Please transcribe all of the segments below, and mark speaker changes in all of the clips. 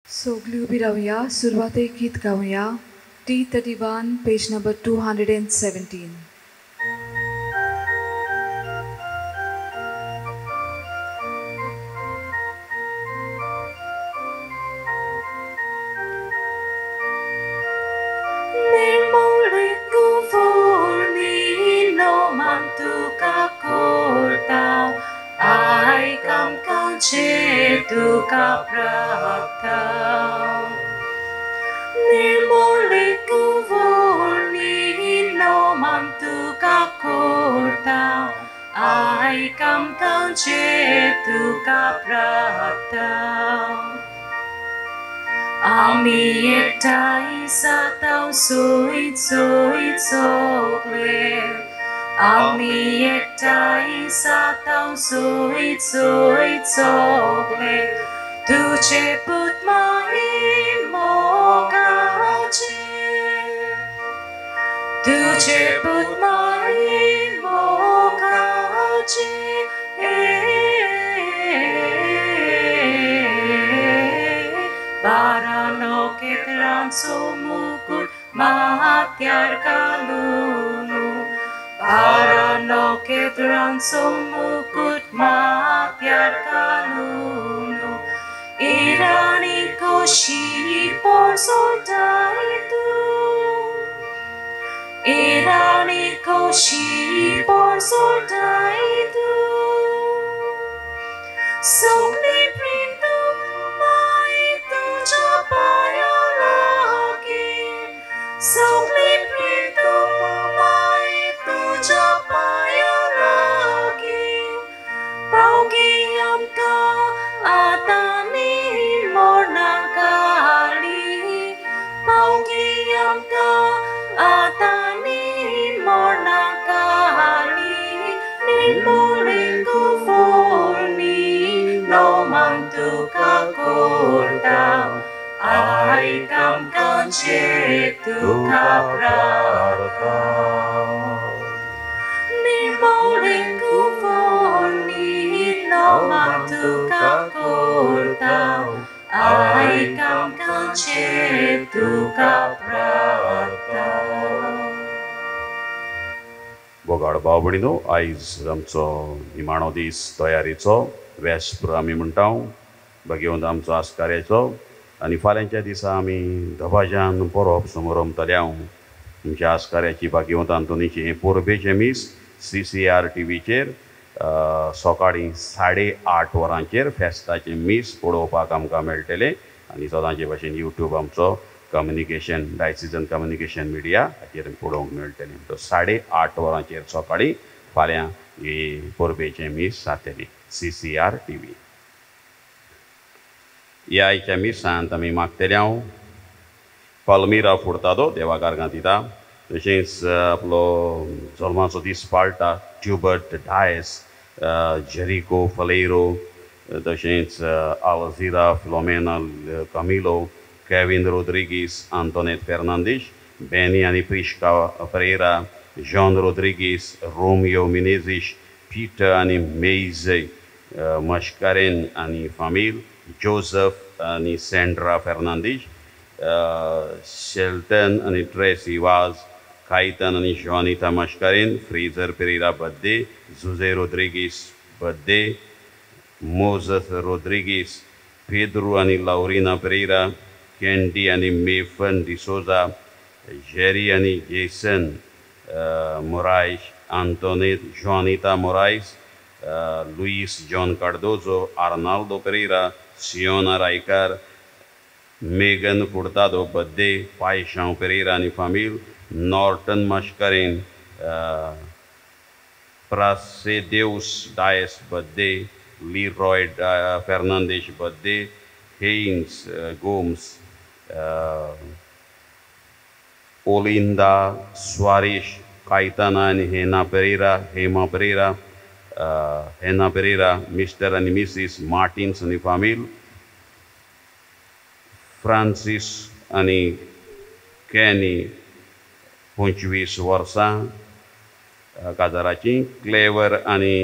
Speaker 1: सोगली उभी राहूया. सुरुवात एक गीत गाऊया. T31, page number 217.
Speaker 2: Duka Prabhav Nirmoliku Vorni no Mantuka Kurta Ai Kam Kanche Duka Prabhav Ami Ektai Satau Soit Sokle Ami ektai satau soit sogle Tuche put mai mokache Tuche put mai mokache Barano ketran sumukut mahatyar kalunu Parano ketran sumukut matyar kalunu Irani koshi por soldaitu Irani koshi por soldaitu Sogli prindum mai tuja paya lagi Sogli prindum mai tuja paya lagi Paugiyam ka atani mornakali Paugiyam ka atani mornakali Nirmulingu forni no mantuka kurta Ai kam kanche tuka prarta Nirmulingu forni no mantuka kurta Ai kam kanche tuka prarta
Speaker 3: बोगाड भाव भयणीनो, आयज आमचो निमाणो दीस तयारीचो VSEPR आमी म्हणटाव भगवंत आमचो आस्काऱ्याचो आनी फाल्यांच्या दिसा आमी धबाज्यान परब समारंभ तल्याव तुमच्या आस्काऱ्याची भाग्यवंतान तुनीची पोरबेचे मीस CCR टीव्हीचेर सकाळीं 8:30 वरांचेर फेस्ताचे मीस पळोवपाक आमकां मेळटले आनी सदांचे भशेन यूट्यूब आमचो कम्युनिकेशन डायसिजन कम्युनिकेशन मिडिया हाचेर पळोवंक मेळटलें. तो 8:30 वरांचेर सकाळीं फाल्यां ही पोरबेचें मीस जातली CCR टीव्ही. ह्या आयच्या मिसांत आमी मागतले हांव पाल्मिरा फुर्तादो देवाक आर्गां दिता. तशेंच आपलो जल्माचो दीस पाळटा ट्युबर्ट डायस, जेरिको फलेरो, तशेंच आल्झिरा फिलोमेना कमिलो, केविन रोड्रिगीस, आंतोनेट फेर्नांदीस, बेनी आनी प्रिश्का परेरा, जॉन रोड्रिगीस, रोमियो मिनेझीस, पीटर आनी मेइजे मश्कारेन आनी फामील, जोसेफ आनी सेंड्रा फेर्नांदीस, शेल्टन आनी ट्रेसी वाज, कायतन आनी जॉनिता मश्कारेन, फ्रेझर पेरेरा बर्थडे, जुझे रोड्रिगीस बर्थडे, मोजस रोड्रिगीस, पेद्रू आनी लाउरिना पेरेरा, केंडी आनी मेफन डिसोजा, जेरी आनी जेसन मोरायस, आंतोनेट जॉनिता मोरायस, लुईस जॉन कार्डोजो, आर्नाल्डो पेरेरा, सियोना रायकार, मेगन फुर्तादो बर्थडे, पायशांव पेरेरा आनी फामील, नॉर्टन मश्कारेन, प्रासेदेउस डायस बर्थडे, लीरॉय फेर्नांदीस बर्थडे, हेइन्स गोम्स, ओलिंदा सुआरेस, कायताना आनी हेमा पेरेरा, मिस्टर आनी मिसीस मार्टिन्स आनी फामील, फ्रांसीस आनी कॅनी 25 वर्सां काजाराची, क्लेवर आनी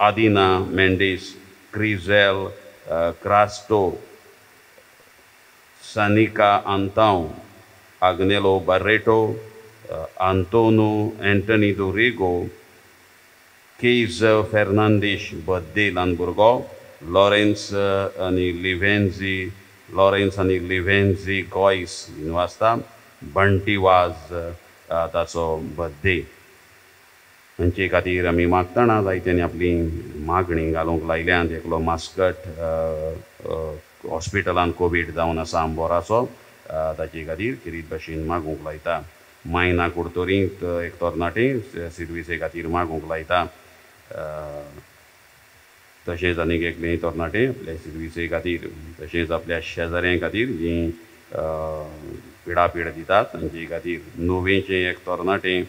Speaker 3: Adina Mendes, Crisel Crasto, Sanica Antão, Agnello Barreto, Antonio Anthony Dorigo, Keizer Fernandes Bade Lamburgo, Lawrence आणि लिव्हेन्झी गॉयस बीन वाचता. बंटी वाज ताचो बर्थडे. तांचे खातीर आमी मागतना जायत्यांनी आपली मागणी घालूंक लायल्यात. एकलो मास्कट हॉस्पिटलांत कोवीड जावन आसा आंबोराचो, ताचे खातीर किरीत भाशेन मागूंक लायता. मायना कुडतोरींत एक तरणाटे सर्विसे खातीर मागूंक लायता. तशेंच आनीक एकले तरणाटे आपल्या सर्विसे खातीर, तशेंच आपल्या शेजाऱ्यां खातीर जीं पिडापीड दितात तांचे खातीर. नोवेचें एक तरणाटें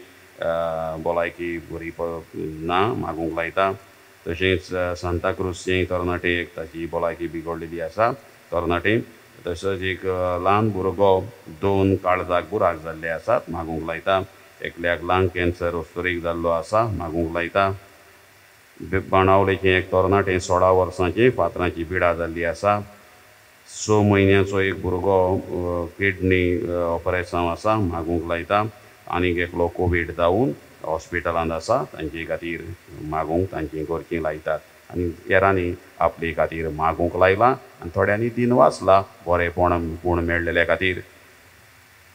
Speaker 3: भलायकी बरी ना मागूंक लायता. तशेंच सांताक्रूजचें तरणाटें एक ताची भलायकी बिगडलेली आसा तरणाटें. तसोच एक ल्हान भुरगो 2 काळजाक बुराक जाल्ले आसात मागूंक लायता. एकल्याक लंग कॅन्सर अस्तोरीक जाल्लो आसा मागूंक लायता. बाणावलेचें एक तरणाटें 16 वर्सांचें फातरांची पिडा जाल्ली आसा. 6 म्हयन्याचो एक भुरगो किडनी ऑपरेशन आसा मागूंक लायता. आनीक एकलो कोवीड जावन हॉस्पिटलांत आसा तांचे खातीर मागूंक तांची घरचीं लायतात. आनी हेरांनी आपले खातीर मागूंक लायलां आनी थोड्यांनी दिनवासला बरेपण मेळलेल्या खातीर.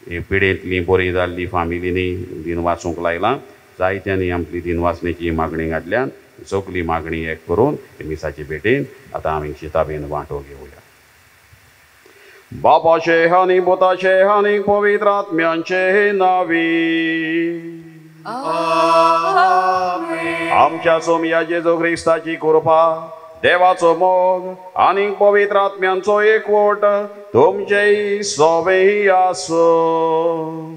Speaker 3: हे पिडेंतली बरी जाल्ली फामिलींनी दिनवासूंक लायलां. जायत्यांनी आपली दिनवासणेची मागणी घातल्यान. सगळी मागणी एक करून मिसाचे भेटेन आतां आमी शिताबेन वांटो घेवया. बापाचे आनी पुताचे आनी पवित्र आत्म्यांचे नांवी. आमच्या सोमया जेजू ख्रिस्ताची कृपा, देवाचो मोग आनी पवित्र आत्म्यांचो एकवट तुमचेय सोबेय आसूं.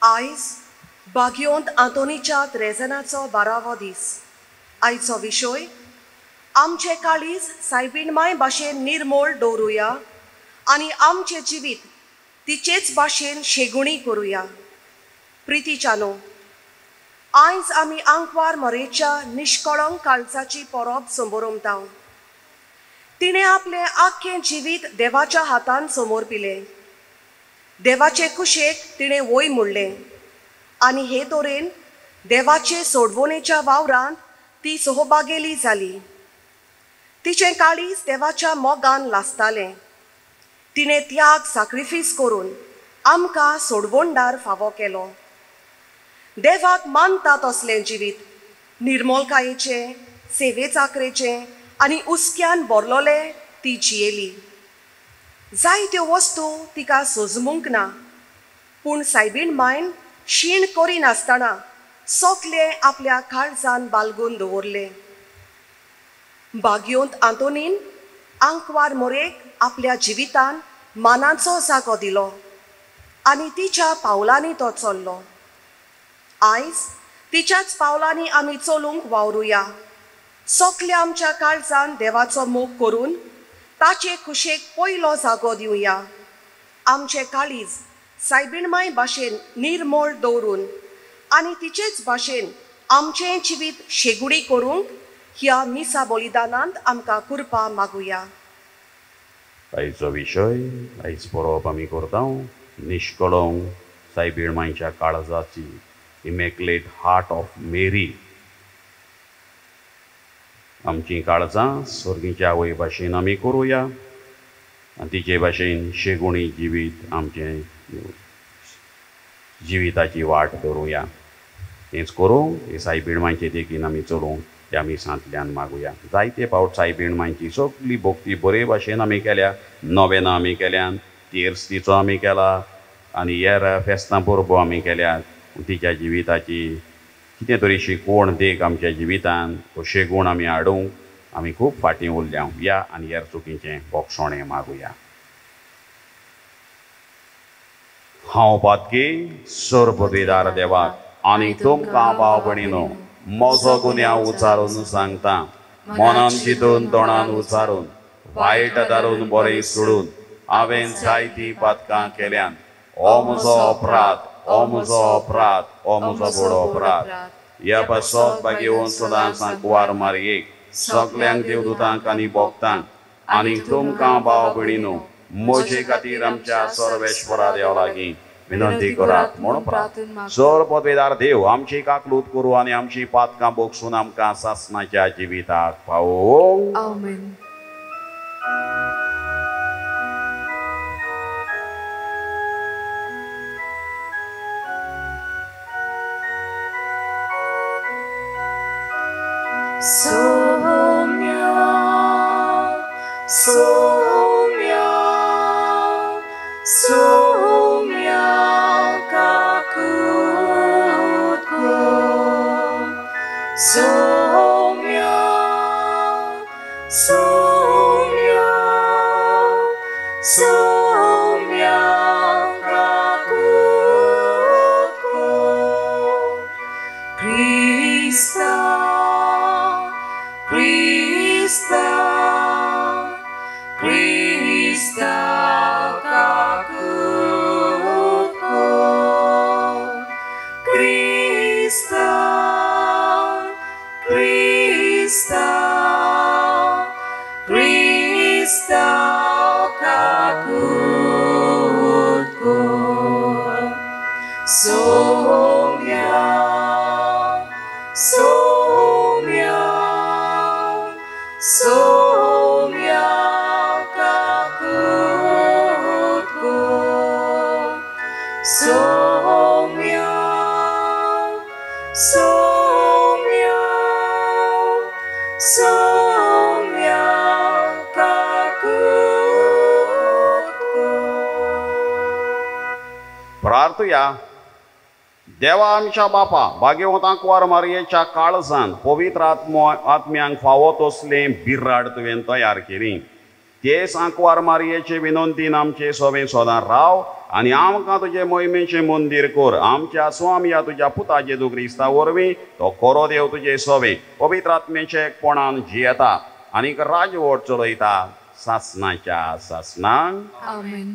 Speaker 4: आयज बागयोंत आंतोनीच्या त्रेजनाचो 12वो दीस. आयचो विशय आमचे काळीज सायबीणमाय भाशेन निर्मोळ दवरुया आनी आमचे जिवीत तिचेच भाशेन शेगुणी करुया. प्रितीच्यानो, आयज आमी आंकवार मोरेच्या निश्कळंक काळजाची परब संबोरमता. तिणें आपलें आख्खें जिवीत देवाच्या हातान समोर पिलें. देवाचे कुशेक तिणें वय मोडलें आनी हे तरेन देवाचे सोडवणेच्या वावरांत ती सहभागेली जाली. तिचें काळीज देवाच्या मोगान लासतालें. तिणें त्याग सॅक्रिफीस करून आमकां सोडवणदार फावो केलो. देवाक मानता तसलें जिवीत निर्मोलकायेचें, सेवे चाकरेचें आनी उस्क्यान भरलोलें ती जियेली. जायत्यो वस्तू तिका सोजमूंक ना, पूण सायबीण मायन शीण करिनासतना सोगलें आपल्या काळजान बालगून दवरलें. बागयोंत आंतोनीन आंकवार मोरेक आपल्या जिवितान मानाचो जागो दिलो आनी तिच्या पावलांनी तो चल्लो. आयज तिच्याच पावलांनी आमी चलूंक वावरुया. सोगल्या आमच्या काळजान देवाचो मोग करून ताचे कुशेक पयलो जागो दिवया. आमचे काळीज सायबीणमाय भाशेन निर्मोळ दवरून आनी तिचेच भाशेन आमचें जिवीत शेगुडी करूंक ह्या मिसा बलिदानांत आमकां कृपा मागुया.
Speaker 3: आयचो विशय आयज परब आमी करता निश्कळंक सायबीणमायच्या काळजाची इमॅक्युलेट हार्ट ऑफ मेरी. आमची काळजां स्वर्गीच्या आवय भाशेन आमी करुया आनी तिचे भाशेन शेगुणी जिवीत आमचें जिविताची वाट धरुया. हेंच करूं हे सायबीणमायचे देखीन आमी चलूंक ह्या मिसांतल्यान मागुया. जायते फावट सायबीणमायची सगळी भक्ती बरे भाशेन आमी केल्या. नोवेनां आमी केल्यात, तिर्स्तीचो आमी केला आनी हेर फेस्तां परबो आमी केल्यात. तिच्या जिविताची कितें तरी शिकवण देख आमच्या जिवितान कशे गूण आमी हाडूंक आमी खूब फाटीं उरल्या. या आनी हेर चुकीचें बोगसोणें मागुया. हांव पातकी सर्वपिदार देवाक आनी तुमकां भाव भयणीनो म्हजो गुन्यांव उचारून सांगता. मनान चिंतून तोंडान उचारून वायट दारून बरें सोडून हांवें जायतीं पातकां केल्यान हो म्हजो अपराध o muzo prat, o muzo bodo prat. Ya pasot bagi unsudan sangkuar mariek, sokliang deवदूतांक आणि भक्तांक आणि तुमकां भाव भयणीनो म्हजे खातीर आमच्या सर्वेश्वरा देवा लागीं विनंती करात म्हूण प्रार्थना. सर पदवेदार देव आमची काकलूत करूं आनी आमची पातकां बोगसून आमकां सासणाच्या जिविताक पावोवं.
Speaker 1: Amen.
Speaker 2: Soumya, Soumya, Soumya kakutku. Soumya, Soumya, Soumya kakutku. Krista, Krista, Krista kakutku. Krista, Krista, Krista kakutku. Soumya, Soumya, Soumya kakutku. Soumya, Soumya, Soumya kakutku.
Speaker 3: प्रार्थया. देवा आमच्या बापा भाग्यवंतांक वार मारयेच्या काळजान पवित्र आत्म्यांक फावो तसलें बिराड तुवें तयार केली. ते सांकवार मारयेचे विनंतीन आमचे सोबे सदां राव आनी आमकां तुजे मोहिमेचें मंदीर कर. आमच्या स्वामी या तुज्या पुता जेजू क्रिस्ता वरवीं तो खरो देव तुजे सोबे पवित्र आत्मेचे एकपणान जियेता आनीक राजवट चलयता सासणाच्या सासणांक.
Speaker 1: Amen.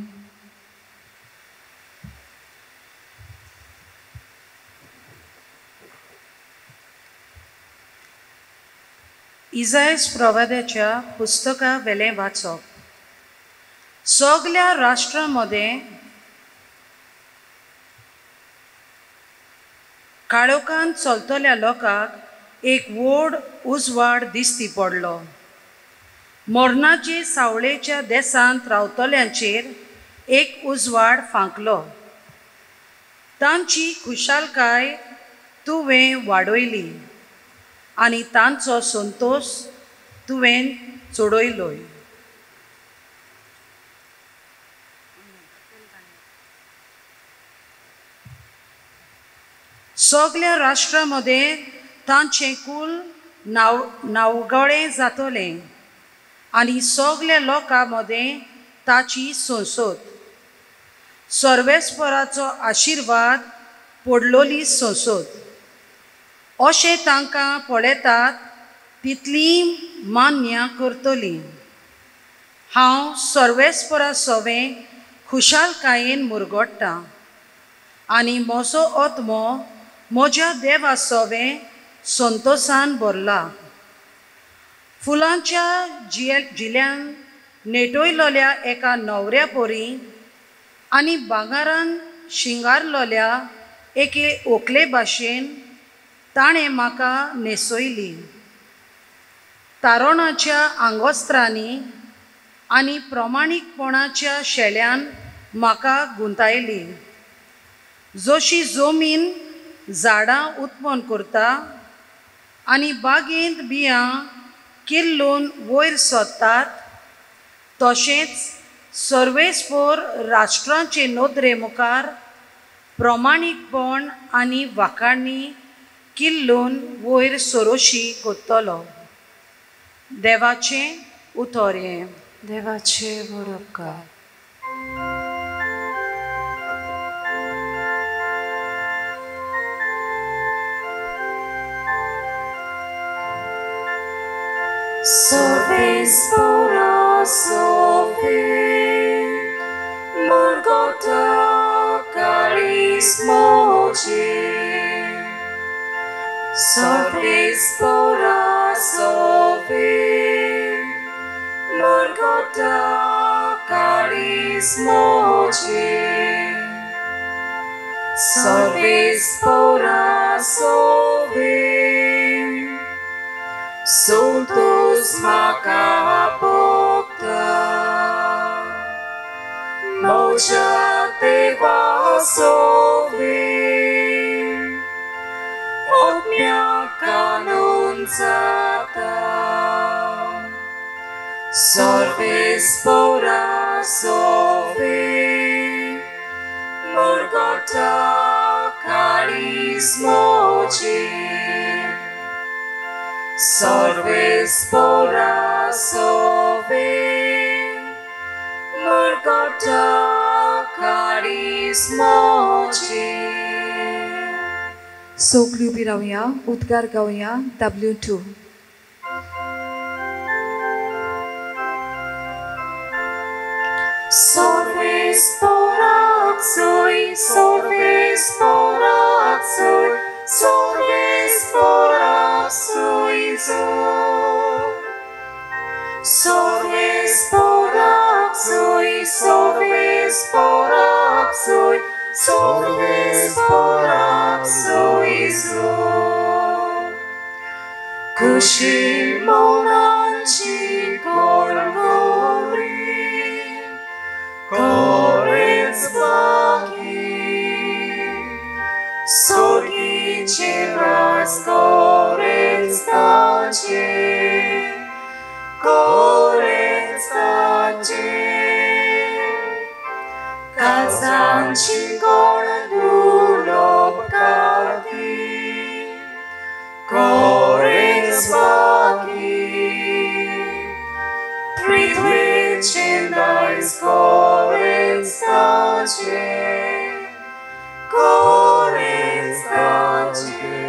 Speaker 5: इजायस प्रवाद्याच्या पुस्तका वेलें वाचप. सगळ्या राष्ट्रांमध्ये काळोखान चलतल्या लोकांक एक व्हड उजवाड दिश्टी पडलो. मरणाचे सावळेच्या देसांत रावतल्यांचेर एक उजवाड फांकलो. तांची खुशालकाय तुवें वाडयली आनी तांचो संतोश तुवें चडयलोय. सगळ्या राष्ट्रांमध्ये तांचें कुल नावगळें जातलें आनी सगळ्या लोकां मदें ताची संसद. सर्वेस्पराचो आशिर्वाद पडलोली संसद. अशें तांकां पळयतात तितली मान्य करतली. हांव सर्वेस्परा सवें खुशालकायेन मुरगोडटा आनी म्हजो आत्मो म्हज्या देवा सवें संतोशान भरला. फुलांच्या जिल्ल्यान नेटयलोल्या एका न्हवऱ्या परी आनी भांगारान शिंगारलोल्या एके व्हंकले भाशेन ताणें म्हाका न्हेसयली. तारोणाच्या आंगोस्त्रांनी आनी प्रमाणीकपणाच्या शेळ्यान म्हाका गुंतायली. जशी जमीन झाडां उत्पन्न करता आनी बागेंत बियां किल्लून वयर सोदतात तशेंच सर्वेस्पर राष्ट्रांचे नदरे मुखार प्रमाणीकपण आनी वाखाणणी किल्लून वयर सरोशी कोत्तलो. देवाचें उतर हें.
Speaker 1: देवाचे बरोबकार.
Speaker 2: Sorvespora sove, Morgota Caris carismoci, Sorvis pora sovi, Morgota carismoci, Sorvis pora sovi, Sultus macapocta, Moja deva sovi, Otmia canunzata, Sorvis pora sovi, Morgota carismoci, Sorvis pora sovi, Morgota carismoci.
Speaker 1: सोगली उभी राहूया, उद्गार गाऊया W2.
Speaker 2: Sorvis poratsui, sorvis poratsui, sorvis poratsui zo. Sorvis poratsui, sorvis poratsui, sorvis poratsui zo. Kushi monanchi gorgori, Corinth Baki, Sorgi Chivas, Corinth Stachi, Corinth Stachi, Kazanchi Gordulo Kati, Corinth Baki, Prithvi Chindais Corinth Stachi, Corinth Stachi,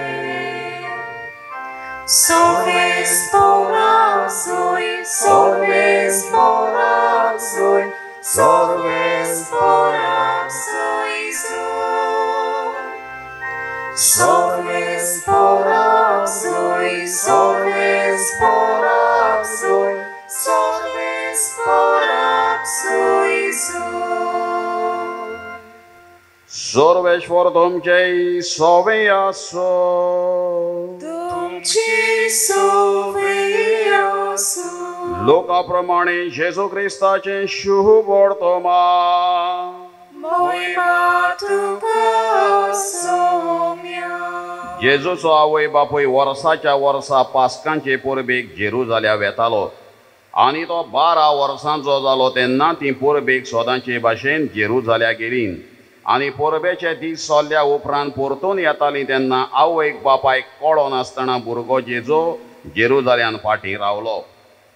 Speaker 2: Sorvis poratsui, sorvis poratsui, sorvis poratsui zo. Sorvis poratsui, sorvis poratsui, sorvis poratsui zo.
Speaker 3: Sarveshwar तुमचे सोवे आसो.
Speaker 2: तुमची सोवयासो.
Speaker 3: लोकाप्रमाणे जेजू ख्रिस्ताचे शुभ वर्तमान.
Speaker 2: महिमा तुका सोम्या.
Speaker 3: जेजूचो आवय बापूय वर्साच्या वर्सा पास्कांचे परबेक जेरुजाल्या वेतालो आनी तो 12 वर्सांचो जालो तेन्ना ती परबेक सोदांचे भाशेन जेरुजाल्या गेली आनी परबेचे दीस सोल्ल्या उपरांत परतून येताली तेन्ना आवयक बापायक कळो नासतना भुरगो जेजू जेरुजाल्यान फाटीं रावलो.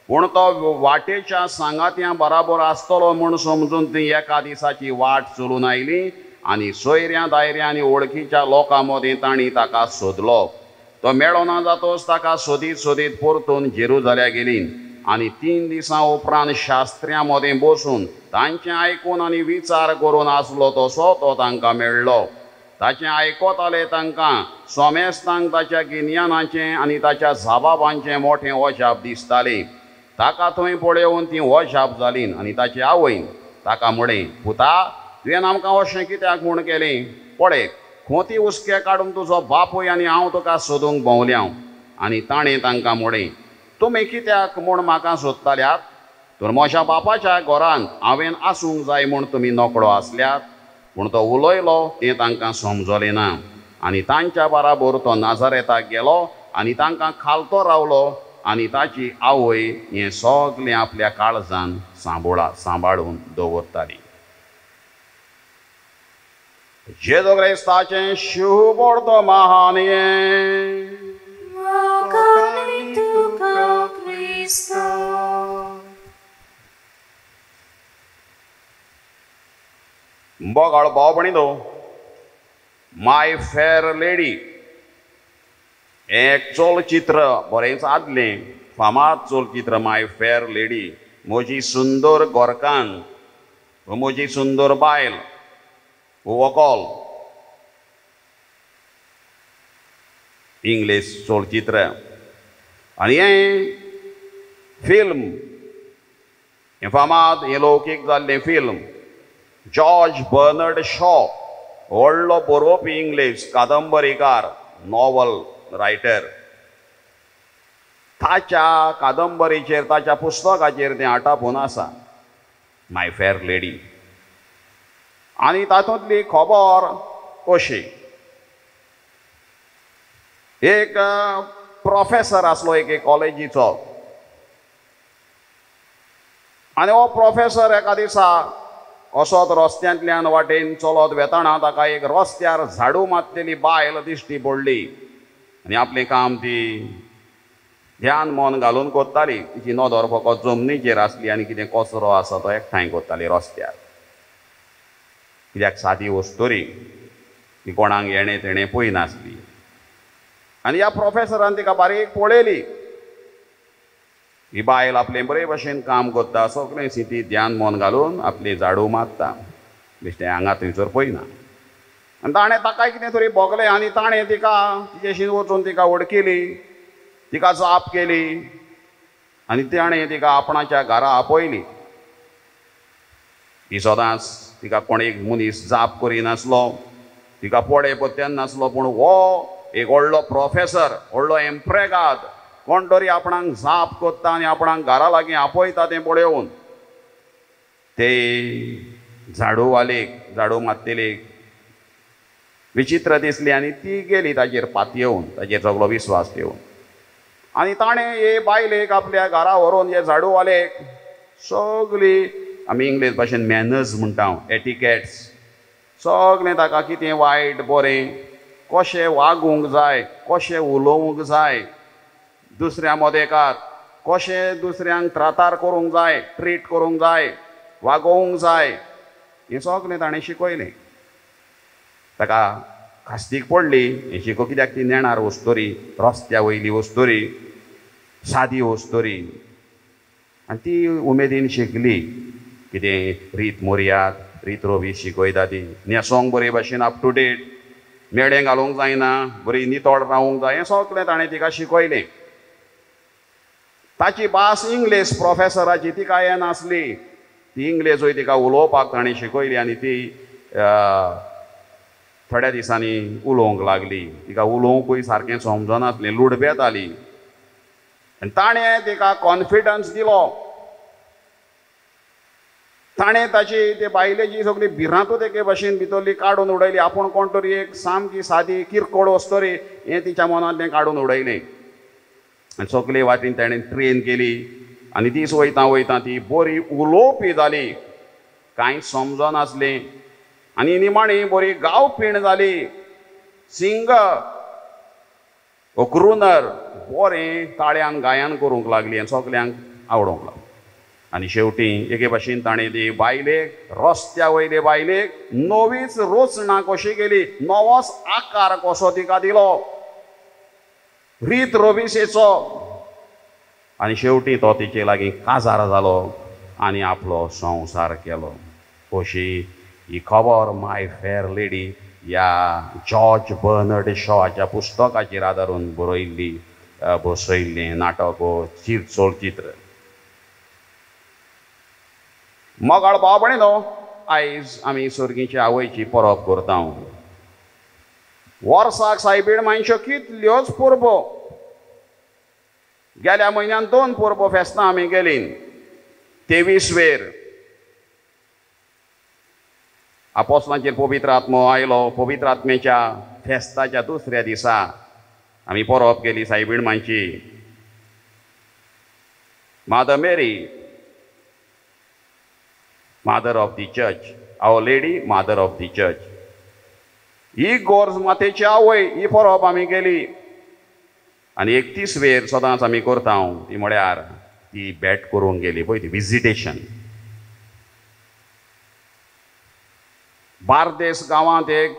Speaker 3: पूण तो वाटेच्या सांगात्या बराबर आसतलो म्हूण समजून ती एका दिसाची वाट चलून आयली आनी सोयऱ्या दायऱ्या आनी वळखीच्या लोकां मदीं तांणी ताका सोदलो. तो मेळो ना जातोच ताका सोदीत सोदीत परतून जेरुजाल्या गेली आनी 3 दिसां उपरांत शास्त्र्यां मदें बसून तांचें आयकून आनी विचार करून आसलो तसो तो तांकां मेळ्ळो. ताचें आयकताले तांकां सोमेस्तांक ताच्या गिन्यानाचें आनी ताच्या जाबाबांचें मोठें ओशाप दिसतालें. ताका थंय पळयोवन ती ओशाप जालीं आनी ताचे आवयन ताका म्हळें, पुता, तुवें आमकां अशें कित्याक म्हूण केलें? पळय, खोती उस्के काडून तुजो बापूय आनी हांव तुका सोदूंक भोंवल्या. आनी ताणें तांकां म्हळें, तुमी कित्याक म्हूण म्हाका सोदताल्यात? तर म्हज्या बापाच्या घरांत हांवें आसूंक जाय म्हूण तुमी नोकळो आसल्यात. पूण तो उलयलो तें तांकां समजलें ना आनी तांच्या बराबर तो नाजारेताक गेलो आनी तांकां खालतो रावलो आनी ताची आवय हें सगलें आपल्या काळजान सांबाळून दवरताली. जेजू क्रिस्ताचें शुभ वर्तमान हें.
Speaker 2: तुका Cristo.
Speaker 3: बोगाळ भाव भयणीनो, माय फेर लेडी एक चलचित्र बरेंच आदलें फामाद चलचित्र माय फेर लेडी. म्हजी सुंदर गोरकान, म्हजी सुंदर बायल, व्हंकल इंग्लीश चलचित्र आनी हें फिल्म हें फामाद हें लौकीक जाल्लें फिल्म जॉर्ज बर्नर्ड शॉ व्हडलो बरोवपी इंग्लीश कादंबरीकार नॉवल रायटर ताच्या कादंबरीचेर ताच्या पुस्तकाचेर तें आटापून आसा माय फेर लेडी आनी तातूंतली खबर कशी एक प्रोफेसर आसलो एक कॉलेजीचो आनी हो प्रोफेसर एका दिसा असोच रस्त्यांतल्यान वाटेन चलत वेताना ताका एक रस्त्यार झाडू मारलेली बायल दिश्टी पडली आनी आपलें काम ती ध्यान मन घालून कोत्ताली तिची नदर फकत जमनीचेर आसली आनी कितें कचरो आसा तो एकठांय कोत्ताली रस्त्यार कित्याक सादी वस्तुरी ती कोणाक येणे तेणे पळयनासली आनी ह्या प्रोफेसरान तिका बारीक पळयली ही बायल आपलें बरे भशेन काम करता सगळें ती ध्यान मन घालून आपली झाडू मारता बेश्टें हांगा थंयसर पळयना आनी ताणें ताका कितें तरी भोगलें आनी ताणें तिका तिचेशी वचून तिका वडकिली तिका जाप केली आनी ताणें तिका आपणाच्या घरा आपयली ही सदांच तिका कोण एक मनीस जाप करिनासलो तिका पडे पत्त्यान नासलो पूण हो एक व्हडलो प्रोफेसर व्हडलो एम्प्रेगाद कोण तरी आपणाक जाप कोत्ता आनी आपणाक घरा लागीं आपयता तें पळोवन ते झाडूवालेक झाडू मारतेलेक विचित्र दिसली आनी ती गेली ताचेर पातयेवन ताचेर सगळो विस्वास ठेवून आनी ताणें हे बायलेक आपल्या घरा व्हरून हे झाडूवालेक सगळी आमी इंग्लीश भाशेन मॅनर्स म्हणटा एटिकेट्स सगळें ताका कितें वायट बरें कशें वागूंक जाय कशें उलोवंक जाय दुसऱ्या मदेकार कशें दुसऱ्यांक त्रातार करूंक जाय ट्रीट करूंक जाय वागोवंक जाय हें सगळें ताणें शिकयलें ताका खास्तीक पडली हें शिको कित्याक ती नेणार वस्तुरी रस्त्या वयली वस्तुरी सादी वस्तुरी आनी ती उमेदीन शिकली कितें रीत मोरयाद रीत रोवी शिकयता ती न्हेसोंक बरे भाशेन अप टू डेट मेडें घालूंक जायना बरी नितळ रावूंक जाय हें सगळें ताणें तिका शिकयलें ताची भास इंग्लीश प्रोफेसराची तिका येनासली ती इंग्लीशूय तिका उलोवपाक ताणें शिकयली आनी ती थोड्या दिसांनी उलोवंक लागली तिका उलोवंकूय सारकें समजनासलें लुडबेत आली आनी ताणें तिका कॉन्फिडन्स दिलो ताणें ताची ते बायलेची सगळी भिरांतूच एके भाशेन भितरली काडून उडयली आपूण कोण तरी एक सामकी सादी किरकोळ वस्तुरी हें तिच्या मनांतलें काडून उडयलें आनी सगळे वाटेन ताणें ट्रेन केली आनी दीस वयता वयता ती बरी उलोवपी जाली कांय समजनासलें आनी निमाणी बरी गांवपीण जाली सिंगर क्रूनर बरें ताळ्यान गायन करूंक लागली आनी सगल्यांक आवडूंक लागली आनी शेवटी एके भाशेन ताणें ती बायलेक रस्त्या वयले बायलेक नवीच रचना कशी केली नवोच आकार कसो तिका दिलो रीत रोविसेचो आनी शेवटी तो तिचे लागीं काजार जालो आनी आपलो संवसार केलो अशी ही खबर माय फेर लेडी ह्या जॉर्ज बर्नर्ड शॉच्या पुस्तकाचेर आदारून बसयल्लें नाटक वो चलचित्र मोगाळ भाव भयणीनो आयज आमी सर्गीच्या आवयची परब करता वर्साक सायबीण मातश्यो कितल्योच परबो गेल्या म्हयन्यान 2 परबो फेस्तां आमी गेलीं 23 आपोस्तांचेर पवित्र आत्मो आयलो पवित्र आत्मेच्या फेस्ताच्या दुसऱ्या दिसा आमी परब केली सायबीण मांची मादर Mary mother of the church our lady mother of the church ही गोर्ज मातेची आवय ही परब आमी केली आनी 31 सदांच आमी करता ती म्हळ्यार ती भेट करूंक गेली पळय ती विजिटेशन बार्देस गांवांत एक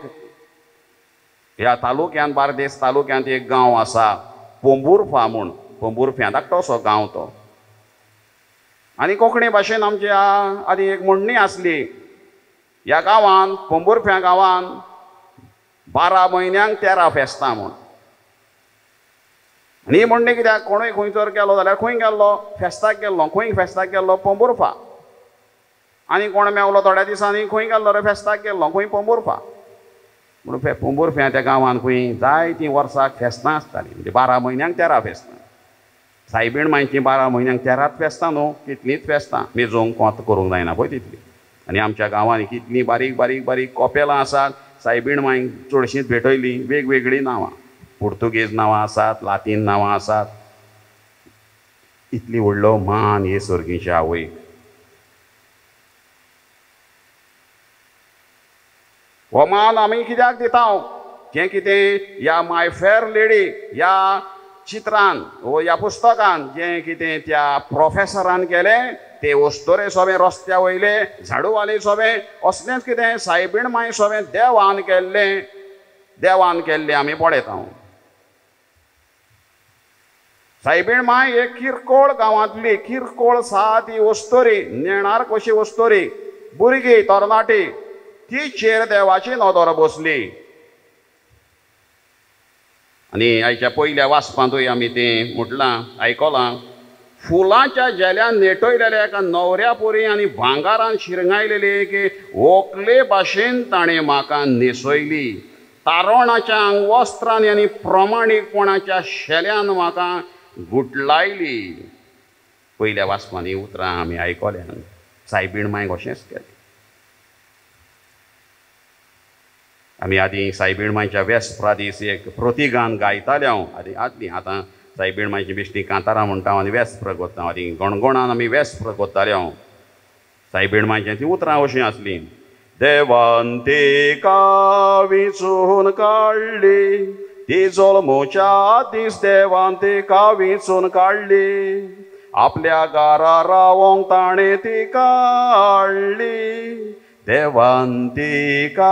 Speaker 3: ह्या तालुक्यान बार्देस तालुक्यांत एक गांव आसा पोंबुर्फा म्हूण पोंबुर्फ्या धाकटोसो गांव तो आनी कोंकणी भाशेन आमची आदी एक म्हणणी आसली ह्या गांवांत पोंबुर्फ्या गांवांत 12 म्हयन्यांक 13 फेस्तां म्हूण आनी म्हणणे कित्याक कोणूय खंयसर गेलो जाल्यार खंय गेल्लो फेस्ताक गेल्लो खंय फेस्ताक गेल्लो पंबुरफा आनी कोण मेवलो थोड्या दिसांनी खंय गेल्लो रे फेस्ताक गेल्लो खंय पंबुरफा म्हणून पंबुरफ्या त्या गांवांत खंय जायतीं वर्साक फेस्तां आसतालीं म्हणजे 12 म्हयन्यांक 13 फेस्तां सायबीण मांयची 12 म्हयन्यांक 13 फेस्तां न्हू कितलींच फेस्तां मेजोवंक कोंत करूंक जायना पळय तितली आनी आमच्या गांवांनी कितलीं बारीक बारीक बारीक कॉपेलां आसात सायबीण मांयक चडशींच भेटयलीं वेगवेगळीं नांवां पुर्तुगेज नांवां आसात लातीन नांवां आसात इतली व्हडलो मान हे सर्गीच्या आवयक हो मान आमी कित्याक दिता जें कितें ह्या माय फेर लेडी ह्या चित्रान वो ह्या पुस्तकान जें कितें त्या प्रोफेसरान केलें ते वस्तोरे सोबे रस्त्या वयले झाडूवाले सोबे असलेंच कितें सायबीण मांय सोबे देवान केल्लें आमी पळयता सायबीण मांय एक किरकोळ गांवांतली किरकोळ सादी वस्तोरी नेणार कशी वस्तोरी भुरगीं तरणाटी ती चेर देवाची नदर बसली आनी आयच्या पयल्या वाचपांतूय आमी तें म्हटलां आयकलां फुलांच्या जेल्यान नेटयलेल्या एका न्हवऱ्या पोरी आनी भांगारान शिरगायलेली एक व्हंकले भाशेन ताणें म्हाका न्हेसयली तारोणाच्या अंगवस्त्रांनी आनी प्रमाणीकपणाच्या शेल्यान म्हाका गुटलायली पयल्या वाचपांनी उतरां आमी आयकल्यान सायबीण मांयक अशेंच केलें आमी आदीं सायबीण मांयच्या वेस्परा दीस एक प्रतिगान गायताले हांव आदलीं आतां सायबीण मांयची बेश्टी कांतारां म्हणटा आनी वेस्पर करता आदीं गणगणान आमी वेस्पर करताले हांव सायबीण मांयची ती उतरां अशीं आसलीं देवान तिका विंचून काडली ती जल्मोच्या दीस देवान तिका विंचून काडली आपल्या घरा रावोंक ताणें तिका हाडली देवान तिका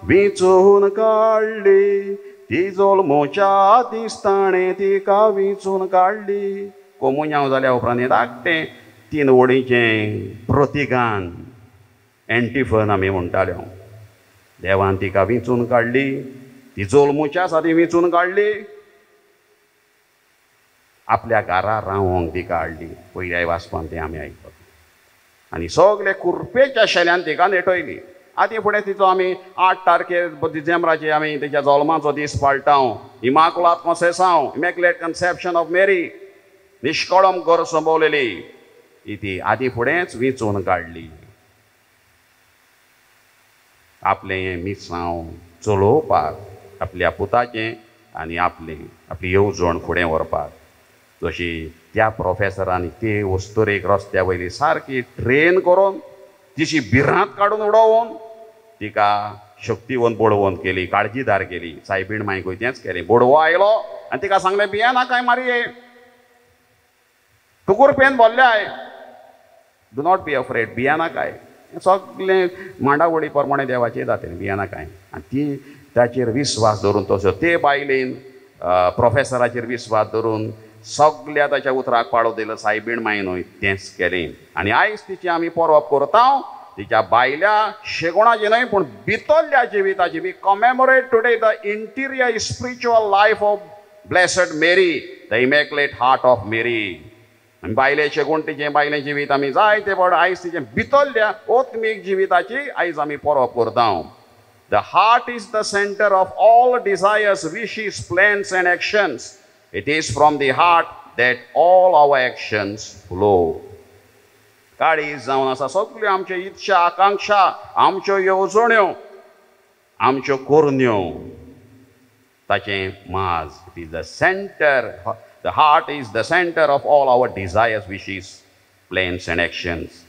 Speaker 3: विंचून काडली ती जल्मोच्या दीस ताणें तिका विंचून काडली कोमुन्यांव जाल्या उपरांत धाकटें 3 वडींचें प्रतिगान एंटिफन आमी म्हणटाले देवान तिका विंचून काडली ती जल्मोच्या सादी विंचून काडली आपल्या घरा रावोंक तिका हाडली पयल्या वाचपान तें आमी आयकता आनी सगळे कुरपेच्या शेल्यान तिका नेटयली आदी फुडें तिचो आमी 8 तारखेर डिसेंबराचे आमी तिच्या जल्माचो दीस पाळटाव इमाकुलात कॉन्सेसांव इमॅक्युलेट कन्सेप्शन ऑफ मेरी निश्कळम घर संभोवलेली ही ती आदी फुडेंच विंचून काडली आपलें मिसांव चलोवपाक आपल्या पुताचें आनी आपली येवजण फुडें व्हरपाक जशी त्या प्रोफेसरान ती वस्तोरेक रस्त्या वयली सारकी ट्रेन करून तिची भिरांत काडून उडोवन तिका शक्तिवंत बडवंत केली काळजीदार केली सायबीण मांयकूय तेंच केलें बडवो आयलो आनी तिका सांगलें भियेना काय मारये तूं कुरपेन भरल्याय डू नॉट बी अफ्रेड भियेना काय सगळें मांडावळी प्रमाणे देवाचें जातलें भियेना काय आनी ती ताचेर विस्वास धरून तसो ते बायलेन प्रोफेसराचेर विस्वास धरून सगळ्या ताच्या उतराक पाळो दिलो सायबीण मांयनूय तेंच केलें आनी आयज तिची आमी परब करता तिच्या भायल्या शेगोणाची न्हय पूण भितरल्या जिविताची we commemorate today the interior spiritual life of blessed Mary the immaculate heart of Mary आनी बायले शेगोणटीचें बायलें जिवीत आमी जायते पड आयज तिचें भितरल्या ओत्मीक जिविताची आयज आमी परब करता the heart is the centre of all desires wishes plans and actions It is from the heart that all our actions flow. काळीज जावन आसा सगळ्यो आमच्यो इच्छा आकांक्षा आमच्यो येवजण्यो आमच्यो कोरण्यो ताचें माज it is the centre the heart is the centre of all our desires wishes plans and actions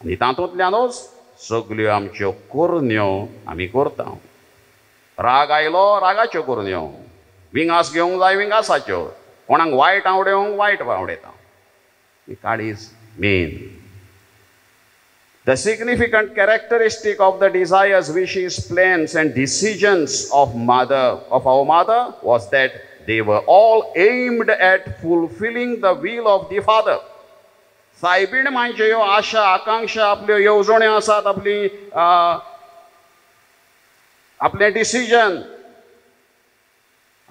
Speaker 3: आनी तातूंतल्यानूच सगळ्यो आमच्यो कोरण्यो आमी करता राग आयलो रागाच्यो कोरण्यो विंगास घेवंक जाय विंगासाच्यो कोणाक वायट आवडोवंक वायट आवडटा काळीज main the significant characteristic of the desires wishes plans and decisions of our mother was that they were all aimed at fulfilling the will of the father सायबीण मांयच्यो ह्यो आशा आकांक्षा आपल्यो येवजण्यो आसात आपलें डिसिजन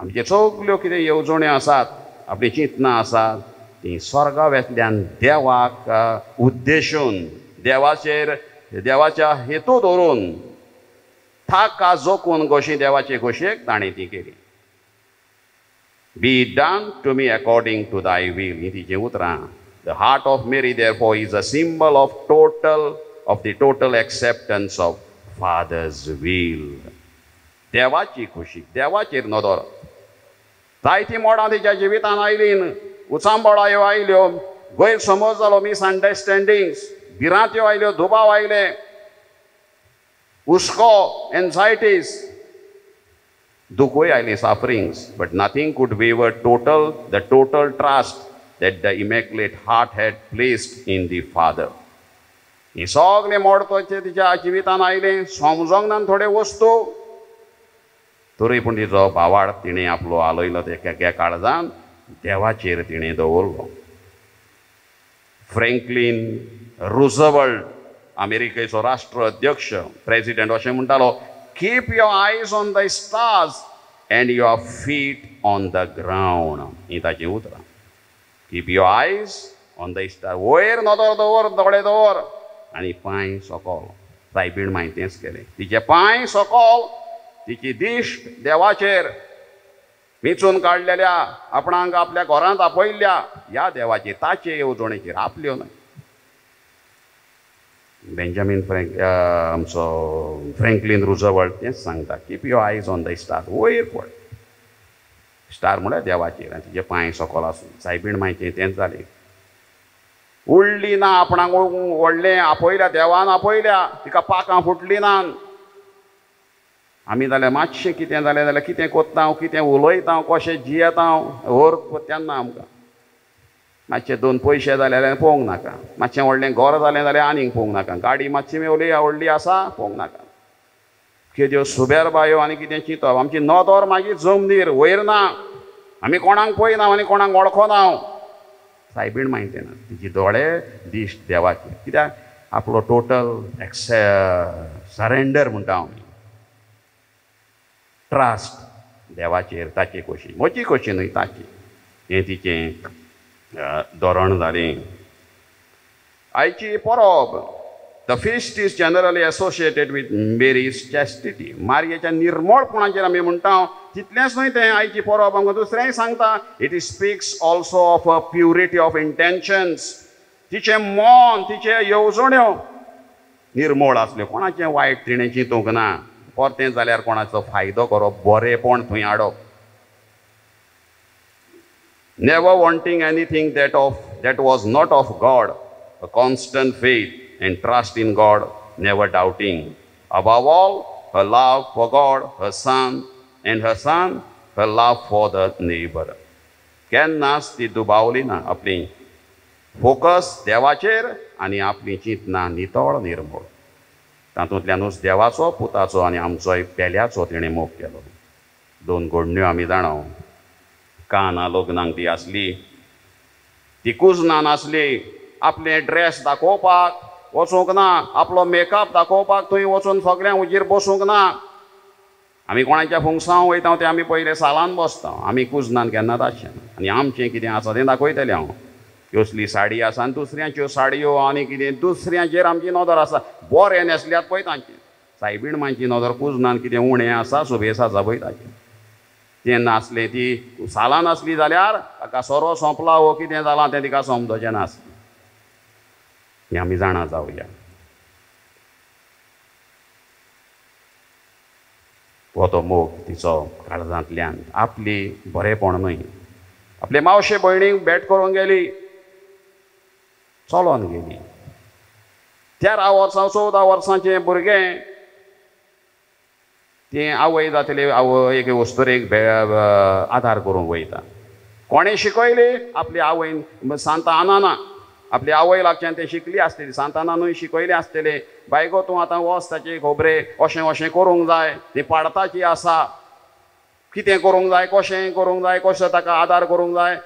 Speaker 3: आमचे सगळ्यो कितें येवजण्यो आसात आपली चिंतनां आसात ती स्वर्गाव्यांतल्यान देवाक उद्देशून देवाच्या हेतू धरून थाका जोखून गोशी देवाचे घोशेक ताणें ती केली. Be done to me according to thy will ही तिचीं उतरां. The heart of Mary therefore is a symbol of the total acceptance of Father's will. देवाची खुशी, देवाचेर नदर. जायतीं मोडां तिच्या जिवितांत आयलीं, उचांबळायो आयल्यो, गैरसमज जालो, मिसअंडरस्टँडिंग्स, भिरांत्यो आयल्यो, दुबाव आयले, हुस्को, एन्झायटीज, दुखूय आयलीं, sufferings, but nothing could waver the total trust that the Immaculate Heart had placed in the Father. ही सगळे मोडतोचे तिच्या जिवितांत आयले, समजोंक ना थोडे वस्तू, तरी पूण तिचो भावार्थ तिणें आपलो आलयलो त्या काळजान देवाचेर तिणें दवरलो. फ्रँकलिन रुझवेल्ट, अमेरिकेचो राष्ट्राध्यक्ष, प्रेसिडेंट, अशें म्हणटालो, keep your eyes on the stars and your feet on the ground. ही ताची उतरां. Keep your eyes on the star, वयर नदर दवर, दोळे दवर, आनी पांय सकल. सायबीण मागीर तेंच केलें. तिचे पांय सकल, तिची दिश्ट देवाचेर, वेचून काडलेल्या, आपणाक आपल्या घरांत आपयल्ल्या ह्या देवाचेर, ताचे येवजणेचेर, आपल्यो न्हय. बेंजामीन आमचो फ्रँकलिन रुझवेल्ट तेंच सांगता, keep your eyes on the star, वयर पळय. स्टार म्हळ्यार देवाचेर, आनी तिचे पांय सकल आसून. सायबीण मागीर तेंच जालें. उडली ना, आपणाक व्हडलें आपयल्या, देवान आपयल्या, तिका पाकां फुटलीं ना. आमी जाल्यार मातशें कितें जालें जाल्यार कितें कोत्ता हांव, कितें उलयता हांव, कशें जियेता हांव, तेन्ना आमकां मातशे 2 पयशे जाले जाल्यार पळोवंक नाका, मातशें व्हडलें घर जालें जाल्यार आनीक पळोवंक नाका, गाडी मातशी मेवली व्हडली आसा पळोवंक नाका. केद्यो सुबेर बायो आनी कितें चिंतप, आमची नदर मागीर जमनीर वयर ना, आमी कोणाक पळयना आनी कोणाक वळखना. सायबीण मागीर तेन्ना तिचे दोळे दिश्ट देवाचेर, कित्याक आपलो टोटल सरेंडर म्हणटा हांव, ट्रस्ट देवाचेर, ताचे कशी, म्हजी कशी न्हय ताची, हें तिचें धोरण जालें. आयची परब, the feast is generally associated with Mary's chastity. मारयेच्या निर्मळपणाचेर आमी म्हणटा, तितलेंच न्हय तें आयची परब आमकां दुसरेंय सांगता. It speaks also of a purity of intentions. तिचें मन, तिचे येवजण्यो निर्मळ आसल्यो, कोणाचें वायट तिणें चिंतूंक ना, परतें जाल्यार कोणाचो फायदो करप, बरेपण थंय हाडप. Never wanting anything that was not of God, a constant faith and trust in God, never doubting. Above all, her love for God, her Son, and her Son, her love for the neighbor. केन्नाच ती दुबावली ना. आपली focus देवाचेर आनी आपली चिंतना नितळ निर्मळ. तातूंतल्यानूच देवाचो, पुताचो आनी आमचोय पेल्याचो तिणें मोग केलो. 2 घडण्यो आमी जाणा. काना लग्नाक ती आसली, ती कुजनान आसली, आपले ड्रेस दाखोवपाक वचूंक ना, आपलो मेकअप दाखोवपाक थंय वचून सगळ्यांक उजीर बसूंक ना. आमी कोणाच्या फुंगसांव वयता ते आमी पयले सालान बसता, आमी कुजनान केन्ना ताचें ना. आनी आमचें कितें आसा तें दाखयतलें हांव. कसली साडी आसा आनी दुसऱ्यांच्यो साडयो आनी कितें दुसऱ्यांचेर आमची नदर आसा, बरें न्हेसल्यात पळय तांचें. सायबीण मांची नदर कुजनान कितें उणें आसा, सुबेस आसा पळय ताचें. तें नासलें, ती सालान आसली जाल्यार ताका सोरो सोंपला वो कितें जालां तें तिका समजोचें नासलें. हें आमी जाणा जावया. हो तो मोग तिचो काळजांतल्यान, आपली बरेपण न्हय, आपले मावशे भयणीक भेट करूंक गेली, चलोन गेली. 13 वर्सां 14 वर्सांचें भुरगें, तें आवय जातले, आवय वस्तुरेक आधार करूंक वयता. कोणें शिकयली? आपली आवयन, सांत आनाना. आपली आवय लागच्यान तें शिकली आसतली, सांत आनानूय शिकयलें आसतलें, बायगो तूं आतां वच ताचे खोबरे, अशें अशें करूंक जाय, ती पाडताची आसा, कितें करूंक जाय, कशें करूंक जाय, कसो ताका आदार करूंक जाय.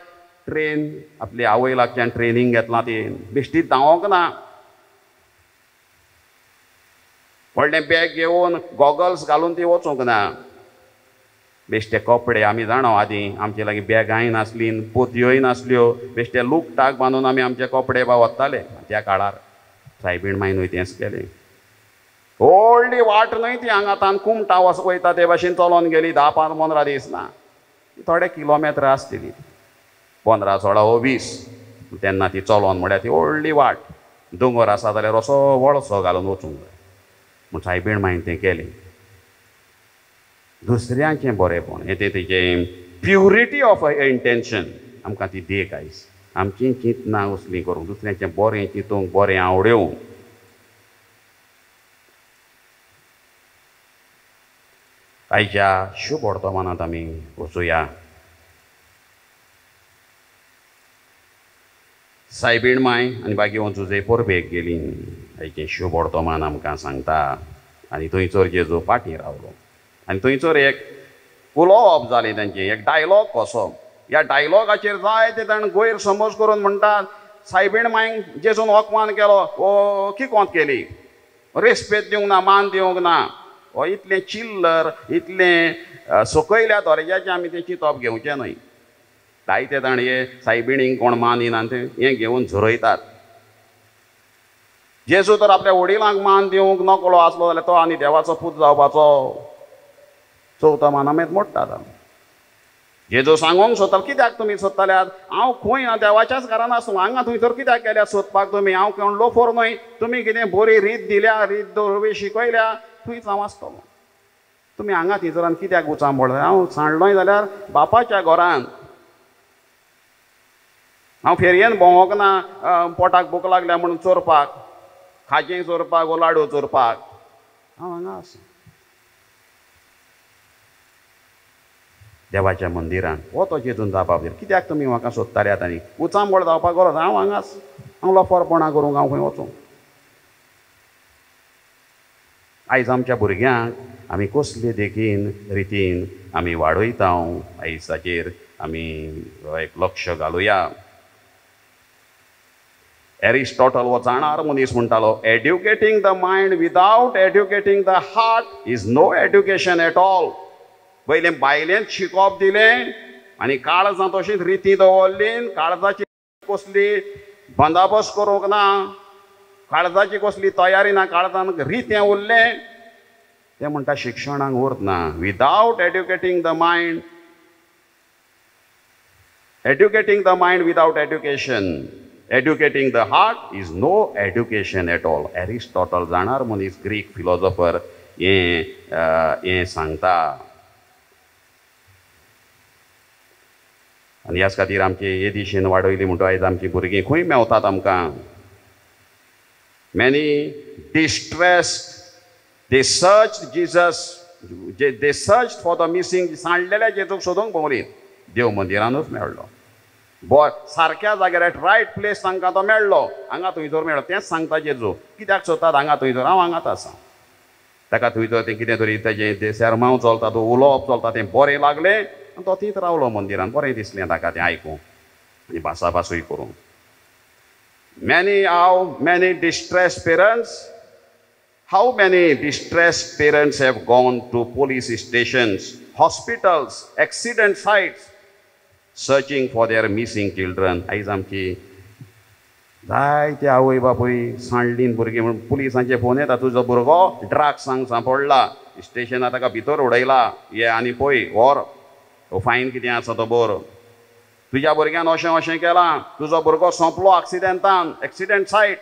Speaker 3: ट्रेन, आपली आवय लागच्यान ट्रेनींग घेतलां, ती बेश्टीत धांवोंक ना. व्हडलें बॅग घेवन गॉगल्स घालून ती वचूंक ना. बेश्टे कपडे आमी जाणो आदीं आमचे लागीं बॅगांय नासलीं पोतयोय नासल्यो बेश्टे लुकटाक बांदून आमी आमचे कपडे वताले त्या काळार सायबीण मायनूय तेंच केलें व्हडली वाट न्हय ती हांगातान कुमटा वयता ते भाशेन चलोन गेली 10-15 दीस ना थोडे किलोमिटर आसतली 15-16-20 तेन्ना ती चलोन म्हळ्यार ती व्हडली वाट दोंगर आसा जाल्यार असो वळसो घालून वचूंक जाय म्हूण सायबीण मायन तें केलें दुसऱ्यांचें बरेंपण हें तेजें प्युरिटी ऑफ इंटेंशन आमकां ती देख आयज आमची चिंतना असलीं करूंक दुसऱ्यांचें बरें चिंतूंक बरें आवडूंक आयच्या शुभ वर्तमानांत आमी वचुया सायबीण माय आनी बाकी जुजे परबेक गेली आयचें शुभ वर्तमान आमकां सांगता आनी थंयसर जेजू फाटीं रावलो आनी थंयसर एक उलोवप जालें तांचें एक डायलॉग कसो ह्या डायलॉगाचेर जायते जाण गैरसमज करून म्हणटात सायबीण मांयक जेजून अपमान केलो वो किकोंत केली रेस्पेद दिवंक ना मान दिवंक ना हो इतलें चिल्लर इतलें सकयल्या दर्जाचें आमी तें चिंतप घेवचें न्हय जायते जाण हे सायबिणींक कोण मानिना तें हें घेवन झुरयतात जेजू तर आपल्या वडिलांक मान दिवंक नकळो आसलो जाल्यार तो आनी देवाचो पूत जावपाचो चवथा मानामेत मोडटात जेजू सांगूंक सोदता कित्याक तुमी सोदताल्यात हांव खंय ना देवाच्याच घरान आसूं हांगा थंयसर कित्याक गेल्यात सोदपाक तुमी हांव कोण लोफर न्हय तुमी कितें बरी रीत दिल्या रीत दवरवी शिकयल्या थंयच हांव आसतलो तुमी हांगा थंयसरान कित्याक उचांबळ हांव सांडलोय जाल्यार बापाच्या घरान हांव फेरयेन भोंवोंक ना पोटाक भूक लागल्या म्हणून चोरपाक खाजें चोरपाक वो लाडू चोरपाक हांव हांगा आसा देवाच्या मंदिरान हो तो जेजून जावपाक कित्याक तुमी म्हाका सोदताल्यात आनी उचांबळ जावपाक गरज हांव हांगा आसा हांव लोफरपणां करूंक हांव खंय वचूं आयज आमच्या भुरग्यांक आमी कसले देखीन रितीन आमी वाडयता आयज ताचेर आमी एक लक्ष घालुया एरिस्टॉटल हो जाणार मनीस म्हणटालो educating the mind without educating the heart is no education at all पयलें बायलेंत शिकोवप दिलें आनी काळजां तशींच रिती दवरली काळजाची कसली बंदोबस्त करूंक ना काळजाची कसली तयारी ना काळजान रितें उरलें तें म्हणटा शिक्षणाक उरत ना without educating the mind without education educating the heart is no education at all Aristotle जाणार मनीस ग्रीक फिलॉसॉफर हें सांगता आनी ह्याच खातीर आमची हे दिशेन वाडयली म्हणटा आयज आमची भुरगीं खंय मेवतात आमकां many distressed they searched Jesus they searched for the missing सांडलेल्या जेजूक सोदूंक भोंवलीत देव मंदिरानूच मेळ्ळो सारक्या जाग्यार रायट प्लेस तांकां तो मेळ्ळो हांगा थंयसर मेळ्ळो तेंच सांगता जेजू कित्याक सोदतात हांगा थंयसर हांव हांगाच आसा ताका थंयसर तें कितें तरी तेजें सेरमांव चलता तो उलोवप चलता तें बरें लागलें आनी तो थंयच रावलो मंदिरान बरें दिसलें ताका तें आयकूंक आनी भासाभासूय करूंक how many distressed parents have gone to police stations, hospitals, accident sites, searching for their missing children. आयज आमची जायते आवय बापूय सांडलीन भुरगीं म्हणून पुलिसांचे फोन येता तुजो भुरगो ड्रग्सांक सांपडला स्टेशनाक ताका भितर उडयला ये आनी पळय व्हर फायन कितें आसा तो बर तुज्या भुरग्यान अशें अशें केलां तुजो भुरगो सोंपलो एक्सिडेंट सायट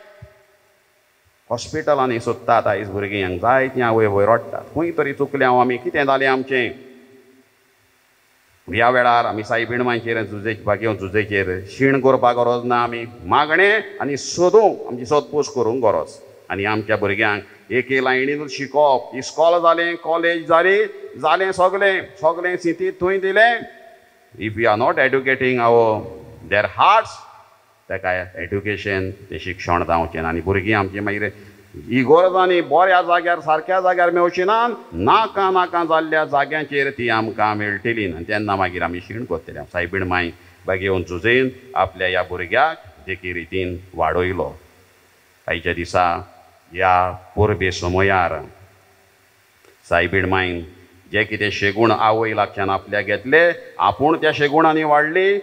Speaker 3: हॉस्पिटलांनी सोदतात आयज भुरगीं जायतीं आवय वयर रडटात खंय तरी चुकलें हांव आमी कितें जालें आमचें ह्या वेळार आमी सायबीण मांयचेर झुजेचेर शीण करपाक गरज ना आमी मागणें आनी सोदूंक आमची सोदपूस करूंक गरज आनी आमच्या भुरग्यांक एके लायणीनूच शिकोवप इस्कॉल जालें कॉलेज जालें सगलें सिटींत थंय दिलें if we are not educating their hearts ताका एड्युकेशन तें शिक्षण जावचें ना आनी भुरगीं आमची मागीर इगोर्जांनी बऱ्या जाग्यार सारक्या जाग्यार मेळची ना नाका जाल्ल्या जाग्यांचेर ती आमकां मेळटली आनी तेन्ना मागीर आमी शीण करतले सायबीण मांय बागेवन झुजेन आपल्या ह्या भुरग्याक जेकी रितीन वाडयलो आयच्या दिसा ह्या परबे समयार सायबीण मांयन जे कितें शेगूण आवय लागच्यान आपल्याक घेतले आपूण त्या शेगुणांनी वाडली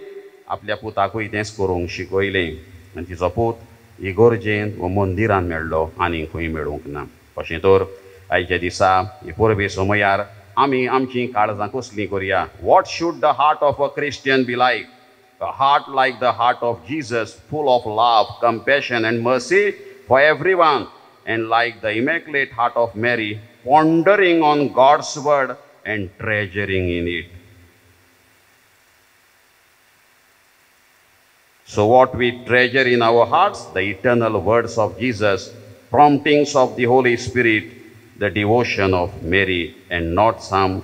Speaker 3: आपल्या पुताकूय तेंच करूंक शिकयलें आनी तिचो पूत इगोर्जेंत व मंदिरांत मेळ्ळो आनी खंय मेळूंक ना. अशें तर आयच्या दिसा हे परबे समयार आमी आमची काळजां कसलीं करया. What should the heart of a Christian be like? A heart like the heart of Jesus, full of love, compassion and mercy for everyone, and like the immaculate heart of Mary, pondering on God's word and treasuring in it. So what we treasure in our hearts, the eternal words of Jesus, promptings of the Holy Spirit, the devotion of Mary, and not some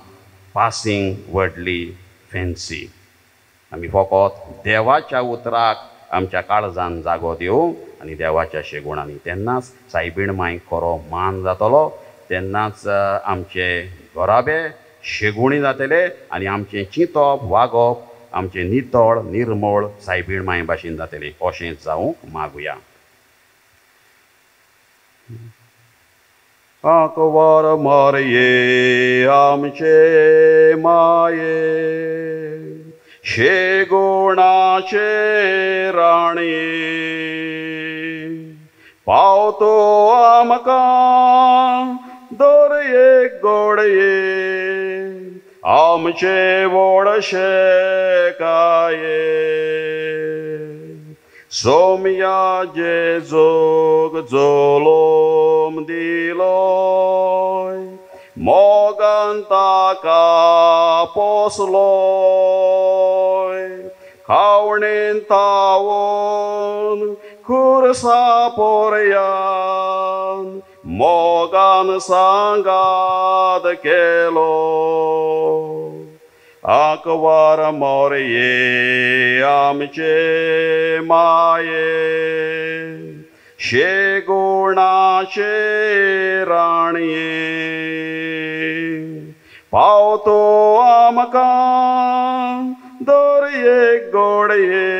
Speaker 3: passing worldly fancy. आमी फकत देवाच्या उतराक आमच्या काळजान जागो दिवं आनी देवाच्या शेगुणांनी तेन्नाच सायबीण मांयक खरो मान जातलो. तेन्नाच आमचे घोराबे शेगुणी जातले आनी आमचें चिंतप वागप आमचें नितळ निर्मळ सायबीण मांय भाशेन जातलें. अशेंच जावंक मागुया. आंकवार मारये आमचे माये शेगुणाचे राणी पावतो आमकां दर एक गोडये आमचे व्हडशे काये सोमया जेजूक जोलोम दिलोय मोगान ताका पोसलोय खावणेन तावोन खुरसा पोरयान मोगान सांगाद केलो. आंकवार मोरये आमचे माये शेगुणाचे राणये पावतो आमकां दर एक गोडये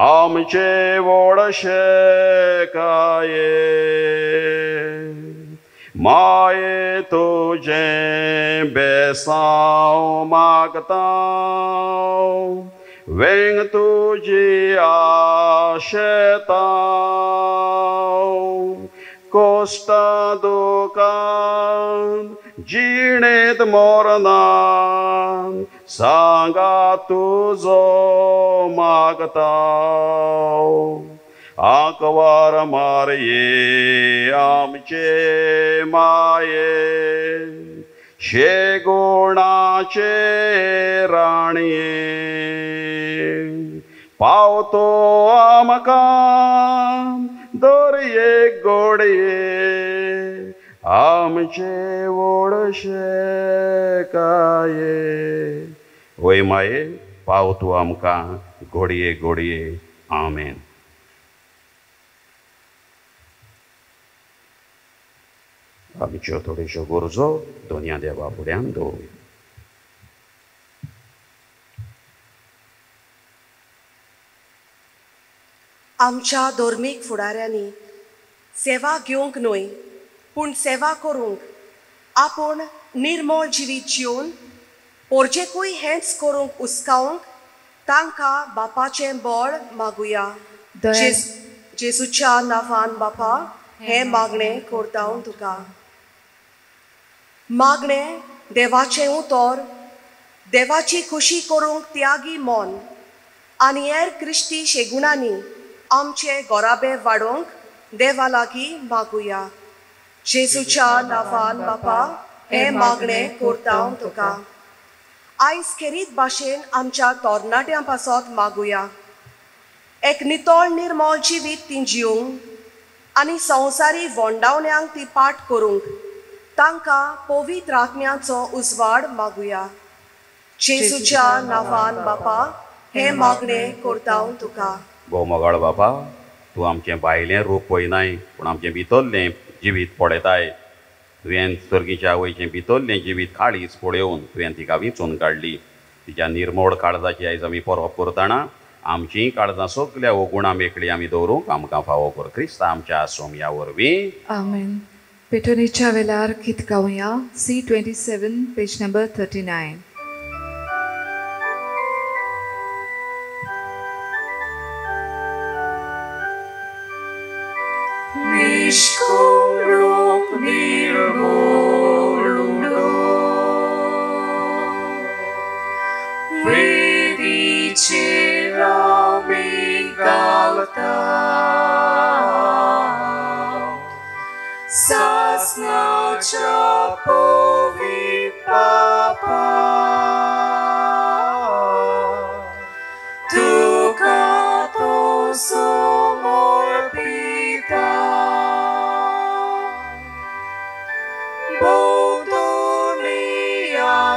Speaker 3: आमचे व्हडशे काये माये तुजें बेसांव मागता वेंग तुजी आशेता कोश्टा दुकान जिणेंत मोरनान सांगा तुजो मागता. आंकवार मारये आमचे माये शेगुणाचे राणये पावतो आमकां दर एक गोडये आमचे व्हडशे काये. वय माये पाव तूं आमकां घोडये घोडये. आमेन. आमच्यो थोड्योश्यो गरजो दोनया देवा फुड्यान दवरूया.
Speaker 4: आमच्या धर्मीक फुडाऱ्यांनी सेवा घेवंक न्हय पूण सेवा करूंक आपूण निर्मळ जिवीत जिवन पोरजेकूय हेंच करूंक उस्कावंक तांकां बापाचें बळ मागुया. जेजूच्या नांवान बापा हें मागणें करता हांव तुका. मागणें देवाचें उतर देवाची खुशी करूंक त्यागी मन आनी हेर क्रिस्ती शेगुणांनी आमचे गोराबे वाडोवंक देवा लागीं मागुया. जेजूच्या नांवान बापा हें मागणें करता हांव तुका. आयज खेरीत भाशेन आमच्या तरणाट्यां पासत मागुया. एक नितळ निर्मळ जिवीत ती जिवंक आनी संवसारी वोंडावण्यांक ती पाठ करूंक तांकां पवित्र आत्म्याचो उजवाड मागुया. जेजूच्या नांवान बापा हें मागणें करता हांव तुका.
Speaker 3: भोवमोगाळ बापा तूं आमचें भायलें रूप पळयनाय पूण आमचें भितरलें जिवीत पळयताय. तुवें सर्गीच्या आवयचें भितरलें जिवीत काळीज पळयोवन तुवें तिका विंचून काडली. तिच्या निर्मळ काळजाची आयज आमी परब करतना आमचीं काळजां सगल्या ओगुणां मेकळी आमी दवरूंक आमकां फावो कर. क्रिस्ता आमच्या सोमया वरवीं.
Speaker 1: आमेन. पेटोनीच्या वेळार गीत गावया C27 page number 39.
Speaker 2: Niszkolok nirvoludo, Vedice mi galta, Saznacza powi papa, Ducato somor pita,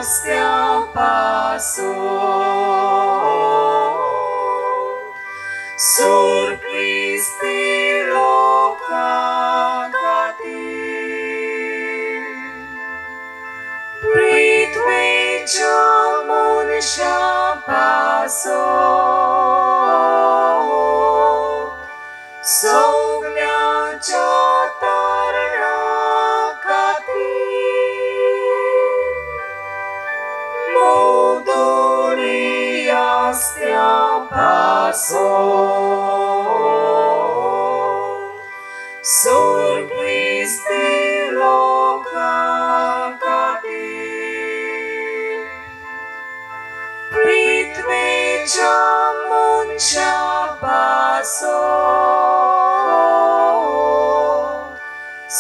Speaker 2: Stiam paso sur Christi locati pritve jamun paso soglia jatarna stiam paso sur Christi locati pritve jamun paso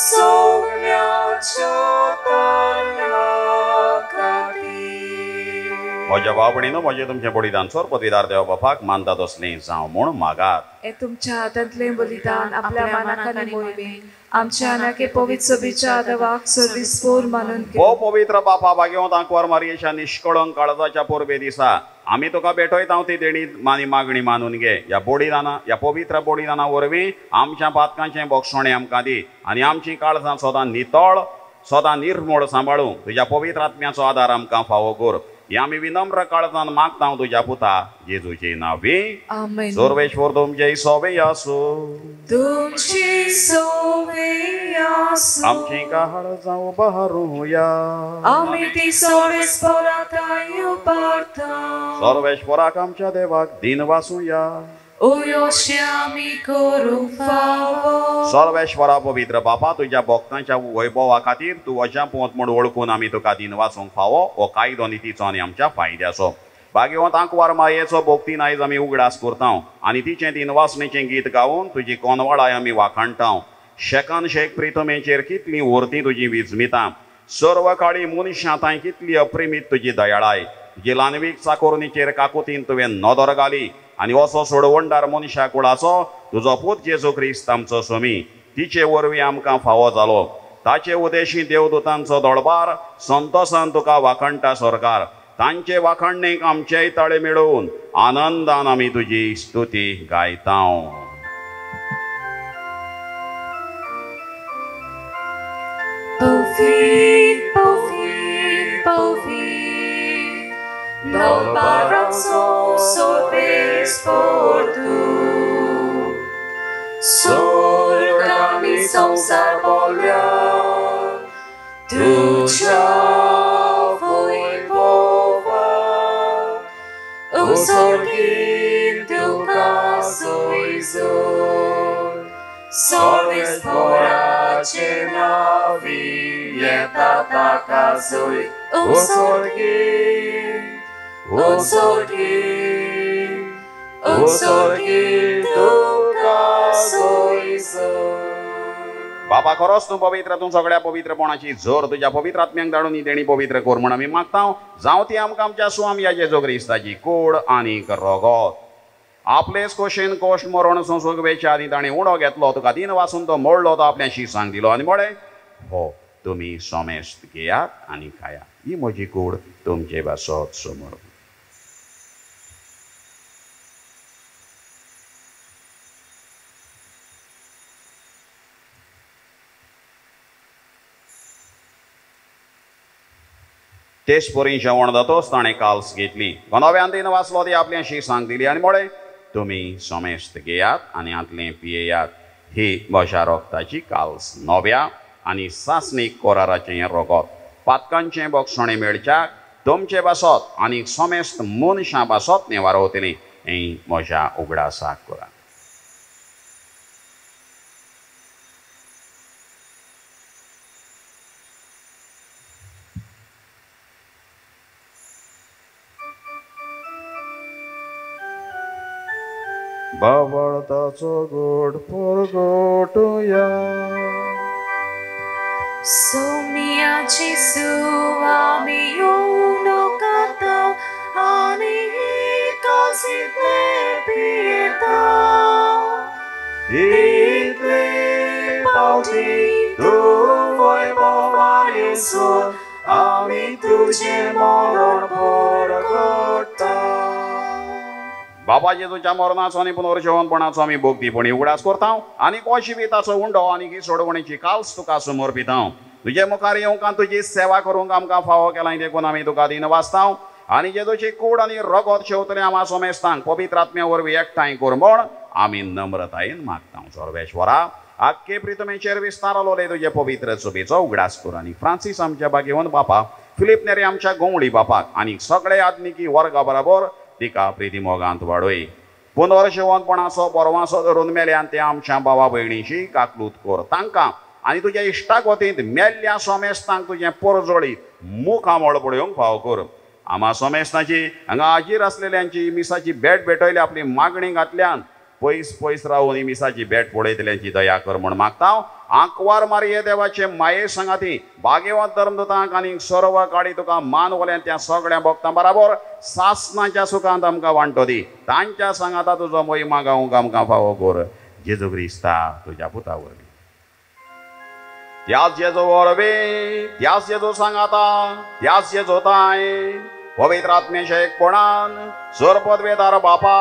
Speaker 2: soglia jatarna
Speaker 3: म्हज्या बाबडीनो म्हजें तुमचें बलिदान सोर पदवीदार देवा बापाक मानता तसलें जावं म्हूण मागात.
Speaker 1: हे तुमच्या हातांतलें बलिदान आपल्या मनाक आनी मोहिमेक आमच्या अनाके पवित्र सभेच्या देवाक सर्विस्पोर मानून
Speaker 3: हो पवित्र बापा भाग्यवंत आंकवार मारयेच्या निश्कळंक काळजाच्या पोरबे दिसा आमी तुका भेटयता ती देणी आनी मागणी मानून घे. ह्या बलिदाना ह्या पवित्र बलिदाना वरवीं आमच्या पातकांचें बोगसोणें आमकां दी आनी आमची काळजां सदां नितळ सदां निर्मळ सांबाळूं तुज्या पवित्र आत्म्याचो आदार आमकां फावो कर. हे आमी विनम्र काळजान मागता तुज्या पुता जेजूचे नांवी.
Speaker 1: आमेन.
Speaker 3: सर्वेश्वर तुमचे सोबे आसूं.
Speaker 2: तुमची सोबे आसूं.
Speaker 3: आमची काळजां उबारूया.
Speaker 2: आमी ती सर्वेस्परांत उबारता.
Speaker 3: सर्वेश्वराक आमच्या देवाक दिन वासूया.
Speaker 2: उयोशे आमी करूंक फावो.
Speaker 3: सर्वेश्वरा पवित्र बापा तुज्या भक्तांच्या वैभवा खातीर तूं अशा पोंत म्हूण वळखून आमी तुका दिन वाचूंक फावो हो कायदो नितीचो आनी आमच्या फायद्याचो. भाग्यवंत आंकवार मायेचो भोक्तीन आयज आमी उगडास करता आनी तिचें दिनवासणेचें गीत गावून तुजी कोनवाळाय आमी वाखाणटा. शेकन शेक प्रितमेचेर कितली उरती तुजी विजमितां. सर्व काळी मनशांताय कितली अप्रिमीत तुजी दयाळाय. तुजी ल्हानवीक चाकोरणीचेर काकुतीन तुवें नदर घाली आनी असो सोडवणदार मनशा कुळाचो तुजो पूत जेजू क्रिस्त आमचो स्वामी तिचे वरवीं आमकां फावो जालो. ताचे उदेशी देवदूतांचो दळबार संतोसान तुका वाखणटा सरकार. तांचे वाखणणेक आमचेय ताळे मेळोवन आनंदान आमी तुजी स्तुती गायता.
Speaker 2: Povit, povit, povit, dall'arazzo sorvespor tu. Sorgami samsar volja, tu voi pova, usorgim tu kazuizur, sorvespora cenavi, jeta takazuj, usorgim, usorgim, usorgim tu kazuizur.
Speaker 3: बाबा खरोच तूं पवित्र तूं सगळ्या पवित्रपणाची जोर तुज्या पवित्र आत्म्याक धाडून ही देणी पवित्र कर म्हण आमी मागता. जावं ती आमकां आमच्या स्वामी जेजू क्रिस्ताची कूड आनीक रगत. आपलेच कोशेन कोश्ट मरण संसोग वेच्या आदी ताणें उणो घेतलो तुका दिन वाचून तो मोडलो तो आपल्याशी सांग दिलो आनी म्हळें हो तुमी सोमेस्त घेयात आनी खायात. ही म्हजी कूड तुमचे वासत समोर. तेच परी जेवण जातोच ताणें काल्स घेतली. गोंदोव्यान दिन वाचलो ती आपल्याशी सांग दिली आनी म्हळें तुमी सोमेस्त घेयात आनी आतलें पियेयात. ही म्हज्या रोगताची काल्स नव्या आनी सासणीक कोराराचें रगत पातकांचें बोगसणें मेळच्याक तुमचे बसत आनी समेस्त मनशां बसत नेवारवतलीं हें म्हज्या उगडासाक करा. बावळताचो गोड परगटुया.
Speaker 1: सोमियाची सुवामी येऊन काता आणि कासितले पियता.
Speaker 2: इतले पावटी तूं वैभवान येसू आमी तुजें मरण परगट्टा.
Speaker 3: बाबा जेजूच्या मरणाचो आनी पुनर्जीवनपणाचो आमी भोगतीपणी उगडास करता आनी कोशिबिताचो उंडो आनी की सोडवणेची काल्स तुका समोर पिता. तुजे मुखार येवंक तुजी सेवा करूंक आमकां फावो केला देखून आमी तुका दिन वाचता आनी जेजूची कूड आनी रगत शेवतले आम्हा सोमेस्तांक पवित्र आत्म्या वरवीं एकठांय कर म्हण आमी नम्रतायेन मागता. सर्वेश्वरा आख्खे प्रितमेचेर विस्तारलो तुजे पवित्र चुबेचो उगडास कर आनी फ्रांसीस आमच्या बागेवन बापा फिलिप नेरे आमच्या गोंवळी बापाक आनी सगळे आत्मिकी वर्गा बरोबर तिका प्रिती मोगांत वाडय. पुनर्जीवनपणाचो परवासो धरून मेल्यान ते आमच्या भावा भयणीची काकलूत कर तांकां आनी तुज्या इश्टाक वतींत मेल्ल्या सोमेस्तांक तुजें परजोळीत मुखामळ पळोवंक फाव कर. आम्हा सोमेस्ताची हांगा हाजीर आसलेल्यांची मिसाची भेट भेटयली आपली मागणी घातल्यान पयस पयस रावन मिसाची भेट पळयतल्यांची दया कर म्हण मागता. आंकवार मारये देवाचे माये सांगाती भाग्यवंत धर्मदूतांक आनी सर्व काळी तुका मान वल्यान त्या सगळ्या भक्तां बरोबर सासणाच्या सुखांत आमकां वांटो दी. तांच्या सांगाता तुजो महिमा गावूंक आमकां फावो कर. जेजू क्रिस्ता तुज्या पुता वरवीं. त्याच जेजू वरवीं त्याच जेजू सांगाता त्याच जेजू ताय पवित्र आत्म्याच्या एकपणान सर्वपदवेदार बापा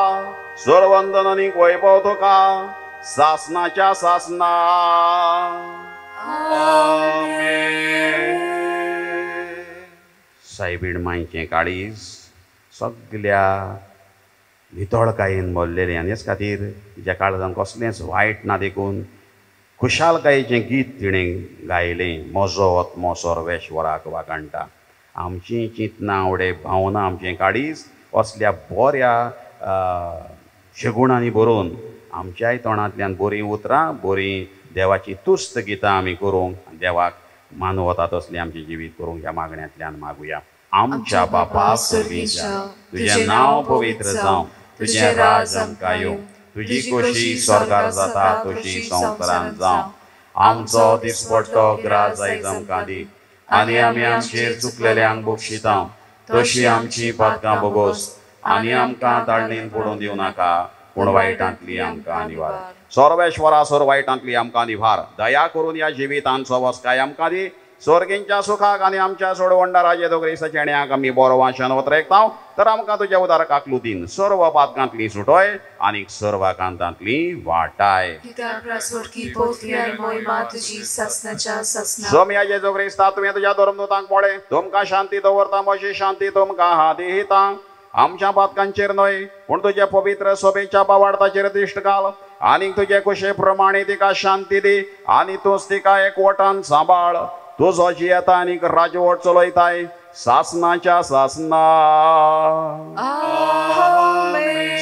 Speaker 3: सर्ववंदन आनी वैभव तुका सासणाच्या सासना. सायबीण मांयचें काळीज सगळ्या भितळकायेन भरलेलें आनी हेच खातीर ज्या काळजान कसलेंच वायट ना देखून खुशालकायेचें गीत तिणें गायलें. म्हजो आत्मो सर्वेश्वराक वाकाणटा. आमची चिंतनां आवडे भावना आमचें काळीज असल्या बऱ्या शेगुणांनी भरून आमच्याय तोंडांतल्यान बरीं उतरां बरीं देवाची तुस्त गितां आमी करूंक देवाक मानवता तसलें आमचें जिवीत करूंक ह्या मागण्यांतल्यान मागुया. आमच्या बापा सुर्गीच्या तुजें नांव पवित्र जावं. तुजें राज आमकां येवं. तुजी खोशी स्वर्गार जाता तशी संवसारांत जावं. आमचो दिसपट्टो ग्रास आयज आमकां दी आनी आमी आमचेर चुकलेल्यांक बक्षिता तशी आमची पातकां बोगोस आनी आमकां ताळणेन पडूं दिवं नाका पूण वायटांतली आमकां निवार. सर्वेश्वरा सर वायटांतली आमकां निवार. दया करून ह्या जिवितांचो वस्काय आमकां दी. स्वर्गींच्या सुखाक आनी आमच्या सोडवंडा जेजू क्रिस्ताच्या येण्याक आमी बरो वांशन वतरेकता तर आमकां तुज्या उदारकाक लुतीन सर्व पातकांतली सुटोय आनी सर्व कांतांतली वाटाय. सोम्या जेजू क्रिस्ता तुवें तुज्या धर्मदूतांक पळय तुमकां शांती दवरता म्हजी शांती तुमकां हांव दिता. आमच्या पातकांचेर न्हय पूण तुज्या पवित्र सोबेच्या बावार्थाचेर दिश्ट घाल आनी तुजे कुशे प्रमाणे तिका शांती दी आनी तूंच तिका एकवटान सांबाळ. तुजो जियेता आनीक राजवट चलयताय सासणाच्या सासना.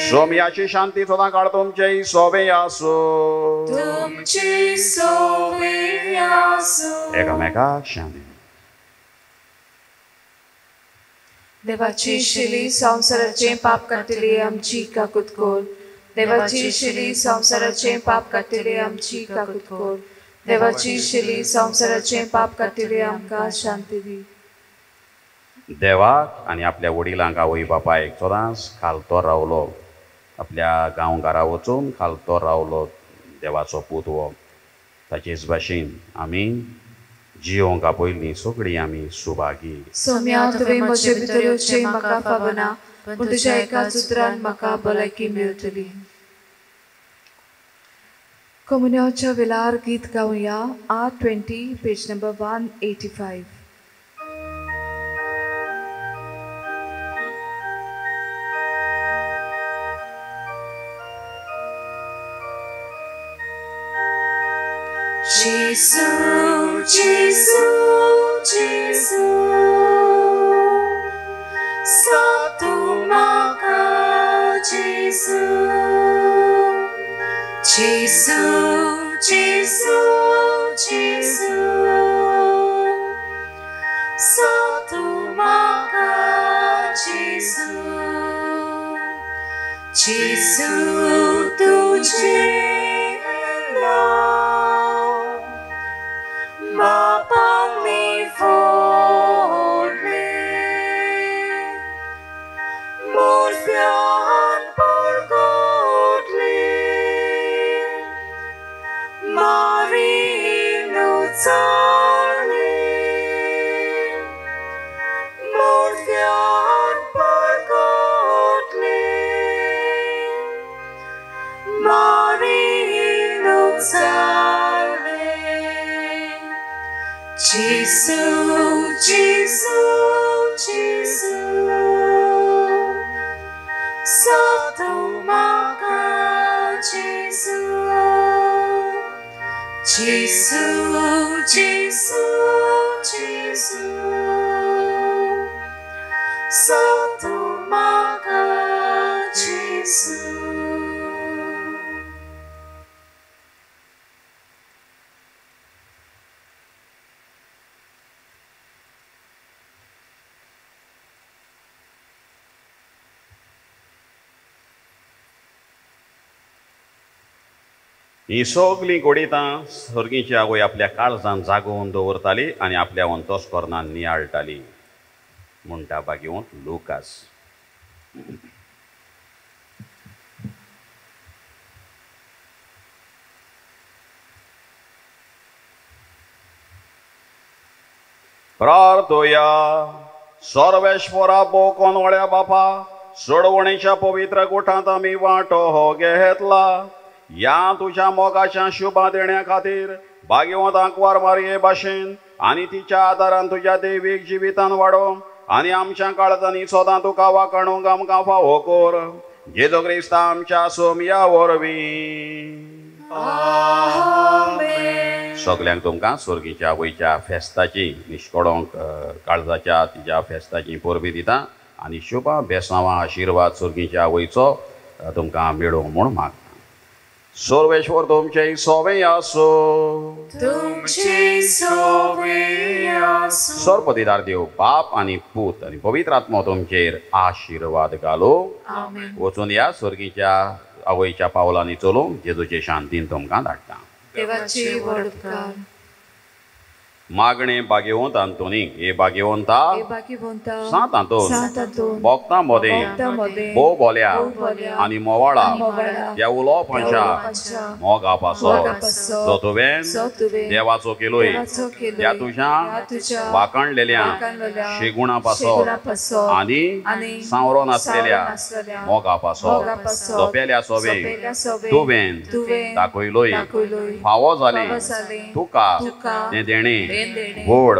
Speaker 3: सोम्याची शांती सदां काळ तुमचे सोबे आसूं. एकामेकाक शांती.
Speaker 1: देवाची शिली संसाराचे पाप काडटली आमची काकूत कोर. देवाची शिली संसाराचे पाप काडटली आमची काकूत कोर. देवाची शिली संसाराचे पाप काडटली आमकां शांती दी.
Speaker 3: देवाक आनी आपल्या वडिलांक आवय बापायक सदांच खालतो रावलो. आपल्या गांवघरा वचून खालतो रावलो देवाचो पूत वो. ताचेच भाशेन आमी जियोंक पयलीं सगळीं आमी सुभागी.
Speaker 1: सोम्या तुवें म्हजे भितर येवचें म्हाका फावना पूण तुज्या एकाच उतरान म्हाका भलायकी मेळटली. कम्युनियाच्या वेळार गीत गावया. R20 page number 185.
Speaker 2: Jesus
Speaker 1: Gesù, Gesù, satu maka Gesù, Gesù, Gesù, Gesù, satu maka Gesù, Gesù तुझे Mapangmi forle Morfian porgodli Marino tsarli Morfian porgodli Marino tsarli Gesù, Gesù, Gesù, satu maka Gesù, Gesù, Gesù, Gesù, satu maka Gesù.
Speaker 3: ही सगळीं गोडितां सर्गीची आवय आपल्या काळजांत जागोवन दवरताली आनी आपल्या अंतस्करणांत नियाळटाली म्हणटा भाग्यवंत Lucas. प्रार्थोया. सर्वेश्वरा कोनवळ्या बापा, सोडवणेच्या पवित्र गोठांत आमी वांटो हो घेतला. या तुझ्या मोगाच्या शुभा देण्या खातीर भाग्यवंतांक वार मारये भाशेन आनी तिच्या आदारान तुझ्या दैवीक जिवितान वाडो आनी आमच्या काळजांनी सदां तुका वाखाणूंक आमकां फावो कर. जेजू क्रिस्ता आमच्या सोमया वरवीं. सगल्यांक तुमकां सर्गीच्या आवयच्या फेस्ताची निश्कोडोंक काळजाच्या तिच्या फेस्ताची परबी दिता आनी शुभ बेसांवां आशिर्वाद सर्गीच्या आवयचो तुमकां मेळो म्हूण मागता. सर्वेश्वर तुमचे सोवे आसो.
Speaker 1: तुमचे सोवे आसो.
Speaker 3: सर्वपदीदार देव बाप आनी पूत आनी पवित्र आत्मा तुमचेर आशिर्वाद घालो.
Speaker 1: आमेन.
Speaker 3: वचून या स्वर्गीच्या आवयच्या पावलांनी चलूंक जेजूचे शांतीन तुमकां धाडटा.
Speaker 1: देवाचे वडकार.
Speaker 3: मागणे भाग्यवंत आंतोनीक हे भाग्यवंता
Speaker 1: हे भाग्यवंता
Speaker 3: सात आंतोन
Speaker 1: सातांतून
Speaker 3: भोगतां मोदें
Speaker 1: भोगतांमोदें
Speaker 3: भोव बोल्या
Speaker 1: बोल्या
Speaker 3: आनी मोवाळा
Speaker 1: मोवाळा
Speaker 3: ह्या उलो पंचा
Speaker 1: पंचा
Speaker 3: मोगा पासो
Speaker 1: मोगापासो
Speaker 3: जो तुवें
Speaker 1: जो तुवें
Speaker 3: देवाचो केलोय
Speaker 1: देवाचो केलोय
Speaker 3: ह्या तुज्या वाखणलेल्या
Speaker 1: वाखणलेल्या
Speaker 3: शेगुणा पासो
Speaker 1: शेगुणापासो
Speaker 3: आनी सावरोन आसलेल्या
Speaker 1: नासलेल्या
Speaker 3: मोगा पासो
Speaker 1: मोगापासो
Speaker 3: जोपेल्या सोबे
Speaker 1: जोपेल्या सोबे
Speaker 3: तुवें
Speaker 1: तुवें
Speaker 3: दाखयलोय
Speaker 1: दाखयलोय
Speaker 3: फावो
Speaker 1: फावो
Speaker 3: जालें
Speaker 1: जालें
Speaker 3: तुका
Speaker 1: तुका
Speaker 3: तें देणें
Speaker 1: देणें
Speaker 3: व्हड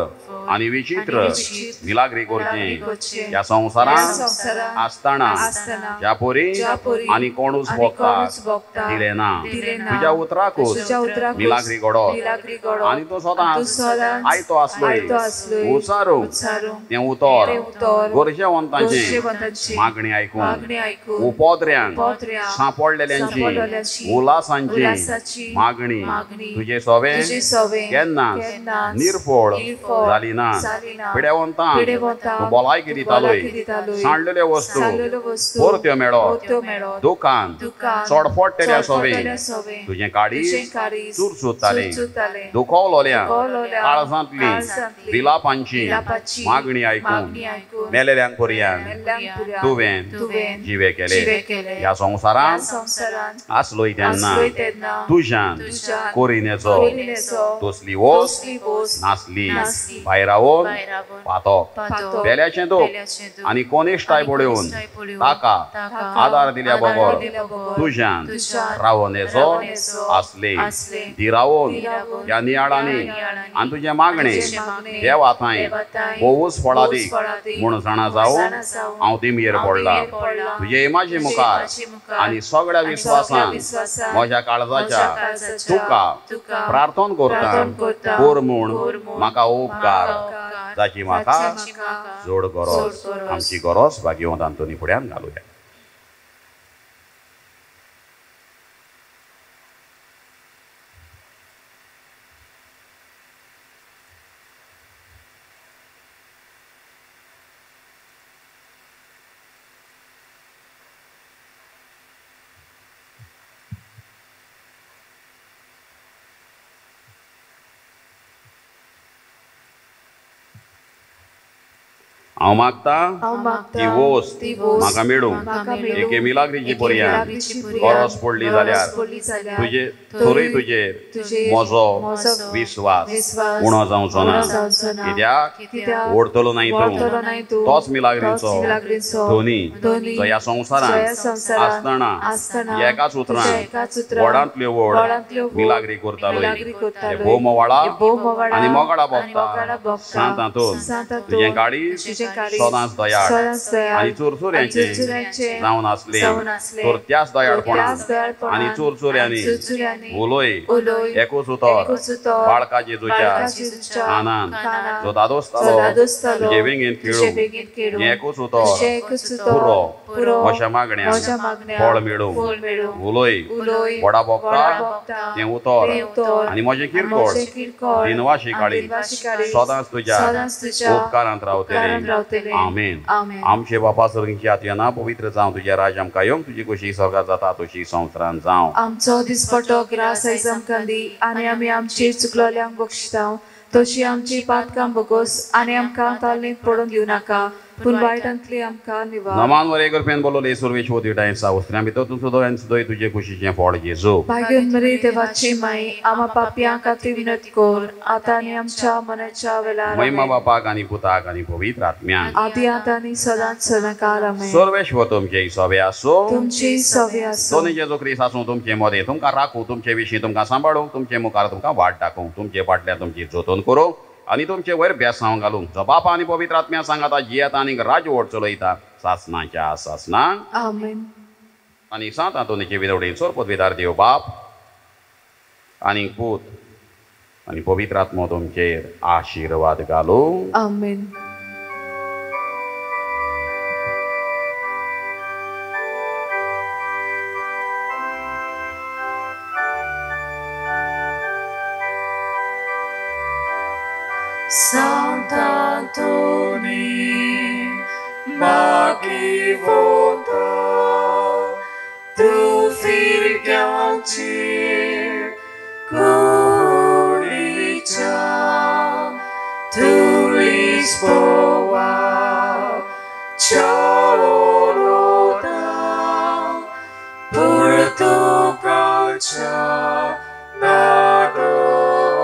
Speaker 3: आनी विचित्र
Speaker 1: आनी विचित्र
Speaker 3: मिलाग्री
Speaker 1: मिलाग्री
Speaker 3: करचें
Speaker 1: करचें
Speaker 3: ह्या संवसारांत
Speaker 1: संवसारांत
Speaker 3: आसतना
Speaker 1: आसतना
Speaker 3: ज्या पोरी
Speaker 1: ज्या पोरी
Speaker 3: आनी कोणूच
Speaker 1: आनी कोणूच
Speaker 3: भोगतात
Speaker 1: भोगतात
Speaker 3: दिलें ना
Speaker 1: दिलें ना.
Speaker 3: तुज्या उतराकूच
Speaker 1: तुज्या उतराकूच
Speaker 3: मिलाग्री घडोवप
Speaker 1: मिलाग्री घडोवप
Speaker 3: आनी तूं सदांच
Speaker 1: सदांच
Speaker 3: आयतो आसलोय
Speaker 1: आयतो आसलोय
Speaker 3: उचारूंक
Speaker 1: उच्चारूंक
Speaker 3: तें उतर
Speaker 1: तें उतर
Speaker 3: गरजेवंतांची
Speaker 1: गरजेवंतांची
Speaker 3: मागणी आयकून
Speaker 1: मागणी आयकून
Speaker 3: उपोद्र्यांक
Speaker 1: उपोद्र्यांक
Speaker 3: सांपडलेल्यांची
Speaker 1: सांपडलेल्यांची
Speaker 3: उलासांची
Speaker 1: उलासाची
Speaker 3: मागणी
Speaker 1: मागणी
Speaker 3: तुजे सोवे
Speaker 1: तुजे सोवे
Speaker 3: केन्नाच
Speaker 1: केन्नाच
Speaker 3: निर्फळ
Speaker 1: निर्फळ
Speaker 3: जाली ना.
Speaker 1: जाली ना.
Speaker 3: पिडेवंतांक
Speaker 1: पिडेवंतांक
Speaker 3: तूं भलायकी दितालोय
Speaker 1: भलायकी दितालोय.
Speaker 3: सांडलेल्यो वस्तू
Speaker 1: सांडलेल्यो वस्तू
Speaker 3: परत्यो मेळोवप
Speaker 1: परत्यो मेळोवप
Speaker 3: दुकान
Speaker 1: दुकान
Speaker 3: चडफडलेल्या सोवे
Speaker 1: चडफडलेल्या सोवे
Speaker 3: तुजें काडीस
Speaker 1: तुजें काडीस
Speaker 3: चुरचुरतालें
Speaker 1: चुरचुरतालें
Speaker 3: दुखवलोल्या
Speaker 1: दुखवलोल्या
Speaker 3: काळजांतली
Speaker 1: काळजांतली
Speaker 3: विलापांची
Speaker 1: विलापाची
Speaker 3: मागणी आयकून
Speaker 1: मागणी आयकून
Speaker 3: मेलेल्यांक पर्यान
Speaker 1: मेल्ल्यांक पुऱ्यान
Speaker 3: तुवें
Speaker 1: तुवें
Speaker 3: जिवे केले
Speaker 1: जिवे केले.
Speaker 3: ह्या
Speaker 1: ह्या
Speaker 3: संवसारांत
Speaker 1: संवसारांत
Speaker 3: आसलोय तेन्ना
Speaker 1: आसलोय तेन्ना
Speaker 3: तुज्यान
Speaker 1: तुज्यान
Speaker 3: कोरिनेचो
Speaker 1: कोरिनेचो
Speaker 3: तसली वोस
Speaker 1: तसली वोस
Speaker 3: नासली
Speaker 1: नासली.
Speaker 3: भायर रावून
Speaker 1: भायरावून
Speaker 3: पातोक
Speaker 1: पातो
Speaker 3: बेल्याचें दूख
Speaker 1: बेल्याचें दूख
Speaker 3: आनी कोनिश्टाय पळोवन ताका आदार दिल्या बगर तुज्यान रावनेचो आसले ती रावून ह्या नियाळांनी आनी तुजे मागणे देव आतांय बोवूच फळां दी म्हूण जाणा जावन हांव तिमीर पडला तुजे इमाचे मुखार आनी सगळ्या विस्वासान म्हज्या काळजाच्या तुका प्रार्थना करता कोर म्हूण म्हाका उपकार जाची म्हाका जोड गरज आमची गरज भाग्यवंत आंतोनी फुड्यान घालुया. हांव मागता ती वोस्त म्हाका मेळूंक एके मिलाग्रीची पर्यान गरज पडली जाल्यार तुजे थोरय तुजेर म्हजो विस्वास उणो जावचो ना कित्याक ओडतलो नाय तूं तोच मिलाग्रीचो धोनी जो ह्या संवसारांत आसतना एकाच उतरान व्हडांतल्यो व्हड मिलाग्री करतालो भोव मोवाळा आनी मोगाळा भोगता सांत हातून तुजें काळीज सदांच दयाळ आनी चोरचोऱ्यांचे जावन आसले तर त्याच दयाळपणान आनी चोरचोऱ्यांनी उलोय एकूच उतर बाळका जेजूच्या आनान जो दादोसतालो तुजे वेंगेन खेळूं एकूच उतर पुरो अशा मागण्या फळ मेळूंक उलोय व्हडा भोगता तें उतर आनी म्हजें किरकोळ दिनवाशी काळी सदांच तुज्या उपकारांत रावतलें. आमेन. आमचे बापा सर्गीची आत्याना पवित्र जावं तुझे राज आमकां येवंक तुजी कशी स्वर्गात जाता तशी संवसारांत जावं.
Speaker 1: आमचो दिसपटो ग्रास आयज आमकां दी आनी आमी आमचेर चुकलोल्यांक बक्षितांव तशी आमची पातकां बगोस आनी आमकां तालनीत पडून दिवं नाका पूण वायटांतली आमकां निवार.
Speaker 3: नमान वरे करपेन बोलोले सुरवेश होती टायम सावस्त्र्यां भितर तूं सुद्दां तुजे कुशीचें फळ जेजू.
Speaker 1: भाग्यवान मरी देवाची माई आम्हा पापयां खातीर विनंती कर आतां आनी आमच्या मनाच्या वेळार.
Speaker 3: महिमा बापाक आनी पुताक आनी पवित्र आत्म्याक
Speaker 1: आदी आतां आनी सदांच सदांकाळ आमेन.
Speaker 3: सुरवेश हो तुमचे सवे आसूं
Speaker 1: तुमची सवे आसूं
Speaker 3: दोनी जेजू ख्रिस्त आसूं तुमचे मदें तुमकां राखूं तुमचे विशीं तुमकां सांबाळूंक तुमचे मुखार तुमकां वाट दाखोवंक तुमचे फाटल्यान तुमची जोतोन करूंक आनी तुमचे वयर बेसांव घालूंक जो बापा आनी पवित्र आत्म्या सांगाता जियेता आनी राज ओड चलयता सासनाच्या सासनांक
Speaker 1: आमेन.
Speaker 3: आनी सांत हातूंचे विदवडे चोर पदवीदार देव बाप आनी पूत आनी पवित्र आत्मो तुमचेर आशिर्वाद घालूं
Speaker 1: आमेन.
Speaker 2: Santo Antoni, Magi volta, tu firganci, Gorica, tu Lisboa, Cialorota, Portugal, Nagospo.